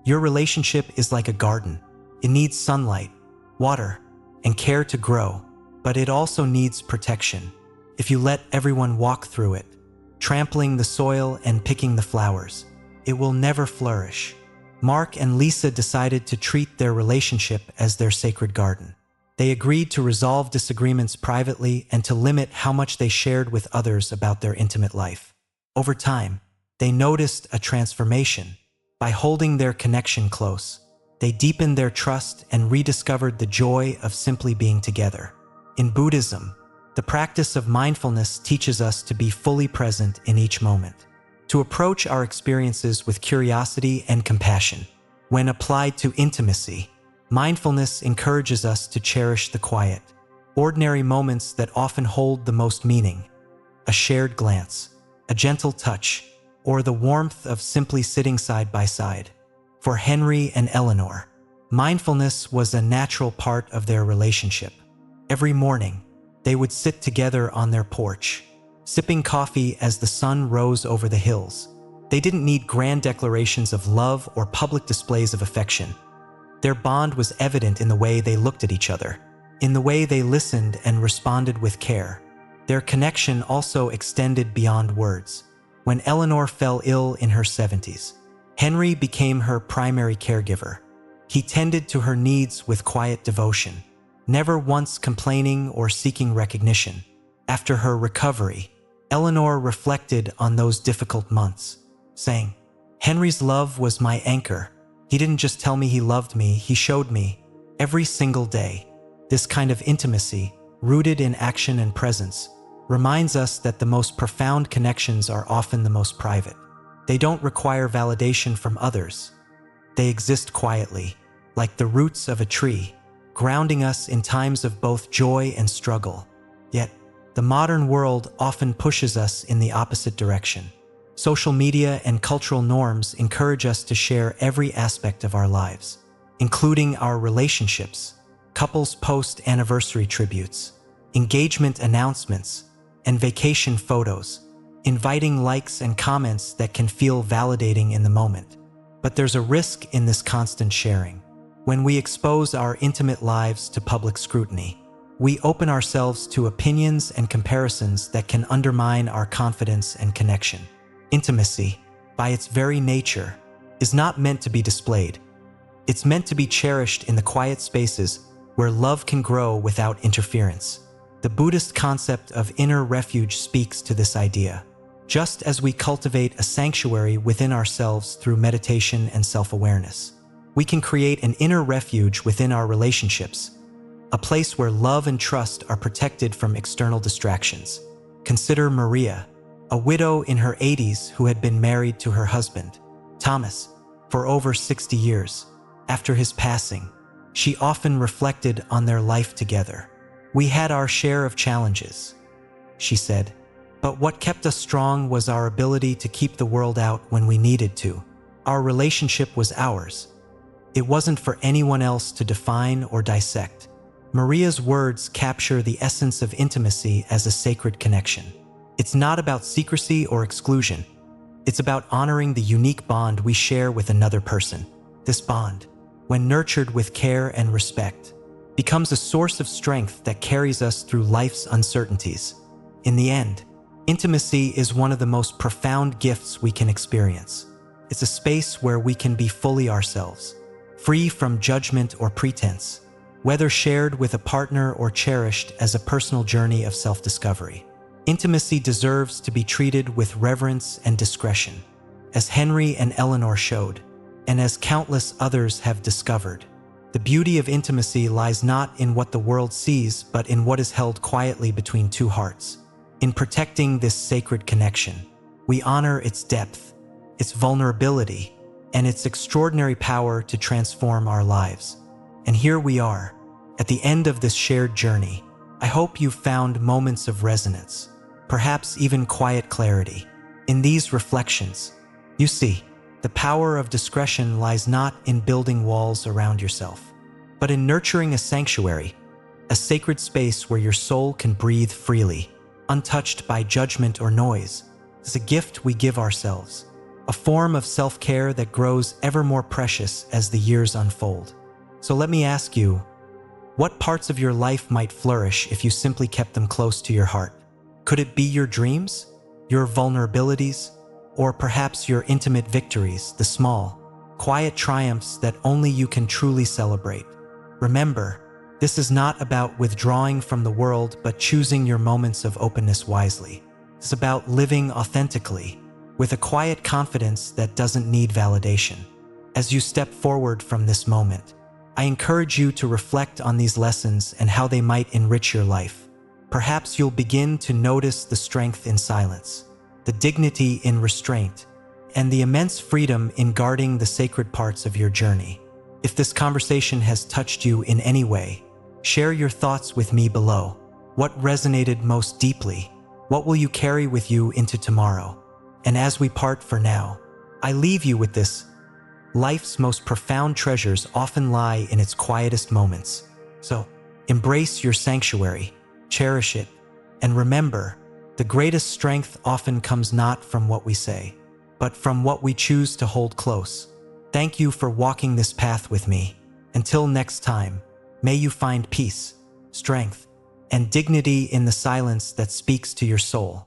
Your relationship is like a garden. It needs sunlight, water, and care to grow, but it also needs protection. If you let everyone walk through it, trampling the soil and picking the flowers, it will never flourish. Mark and Lisa decided to treat their relationship as their sacred garden. They agreed to resolve disagreements privately and to limit how much they shared with others about their intimate life. Over time, they noticed a transformation. By holding their connection close, they deepened their trust and rediscovered the joy of simply being together. In Buddhism, The practice of mindfulness teaches us to be fully present in each moment, to approach our experiences with curiosity and compassion. When applied to intimacy, mindfulness encourages us to cherish the quiet, ordinary moments that often hold the most meaning. A shared glance, a gentle touch, or the warmth of simply sitting side by side. For Henry and Eleanor, mindfulness was a natural part of their relationship. Every morning, they would sit together on their porch, sipping coffee as the sun rose over the hills. They didn't need grand declarations of love or public displays of affection. Their bond was evident in the way they looked at each other, in the way they listened and responded with care. Their connection also extended beyond words. When Eleanor fell ill in her 70s, Henry became her primary caregiver. He tended to her needs with quiet devotion, never once complaining or seeking recognition. After her recovery, Eleanor reflected on those difficult months, saying, "Henry's love was my anchor. He didn't just tell me he loved me, he showed me every single day." This kind of intimacy, rooted in action and presence, reminds us that the most profound connections are often the most private. They don't require validation from others. They exist quietly, like the roots of a tree, grounding us in times of both joy and struggle. Yet, the modern world often pushes us in the opposite direction. Social media and cultural norms encourage us to share every aspect of our lives, including our relationships. Couples post anniversary tributes, engagement announcements, and vacation photos, inviting likes and comments that can feel validating in the moment. But there's a risk in this constant sharing. When we expose our intimate lives to public scrutiny, we open ourselves to opinions and comparisons that can undermine our confidence and connection. Intimacy, by its very nature, is not meant to be displayed. It's meant to be cherished in the quiet spaces where love can grow without interference. The Buddhist concept of inner refuge speaks to this idea. Just as we cultivate a sanctuary within ourselves through meditation and self-awareness, we can create an inner refuge within our relationships, a place where love and trust are protected from external distractions. Consider Maria, a widow in her 80s who had been married to her husband, Thomas, for over 60 years. After his passing, she often reflected on their life together. "We had our share of challenges," she said, "but what kept us strong was our ability to keep the world out when we needed to. Our relationship was ours. It wasn't for anyone else to define or dissect." Maria's words capture the essence of intimacy as a sacred connection. It's not about secrecy or exclusion. It's about honoring the unique bond we share with another person. This bond, when nurtured with care and respect, becomes a source of strength that carries us through life's uncertainties. In the end, intimacy is one of the most profound gifts we can experience. It's a space where we can be fully ourselves, free from judgment or pretense, whether shared with a partner or cherished as a personal journey of self-discovery. Intimacy deserves to be treated with reverence and discretion, as Henry and Eleanor showed, and as countless others have discovered. The beauty of intimacy lies not in what the world sees, but in what is held quietly between two hearts. In protecting this sacred connection, we honor its depth, its vulnerability, and its extraordinary power to transform our lives. And here we are, at the end of this shared journey. I hope you've found moments of resonance, perhaps even quiet clarity. In these reflections, you see, the power of discretion lies not in building walls around yourself, but in nurturing a sanctuary, a sacred space where your soul can breathe freely, untouched by judgment or noise. It's a gift we give ourselves, a form of self-care that grows ever more precious as the years unfold. So let me ask you, what parts of your life might flourish if you simply kept them close to your heart? Could it be your dreams, your vulnerabilities, or perhaps your intimate victories, the small, quiet triumphs that only you can truly celebrate? Remember, this is not about withdrawing from the world, but choosing your moments of openness wisely. It's about living authentically, with a quiet confidence that doesn't need validation. As you step forward from this moment, I encourage you to reflect on these lessons and how they might enrich your life. perhaps you'll begin to notice the strength in silence, the dignity in restraint, and the immense freedom in guarding the sacred parts of your journey. If this conversation has touched you in any way, share your thoughts with me below. What resonated most deeply? What will you carry with you into tomorrow? And as we part for now, I leave you with this: life's most profound treasures often lie in its quietest moments. So, embrace your sanctuary, cherish it, and remember, the greatest strength often comes not from what we say, but from what we choose to hold close. Thank you for walking this path with me. Until next time, may you find peace, strength, and dignity in the silence that speaks to your soul.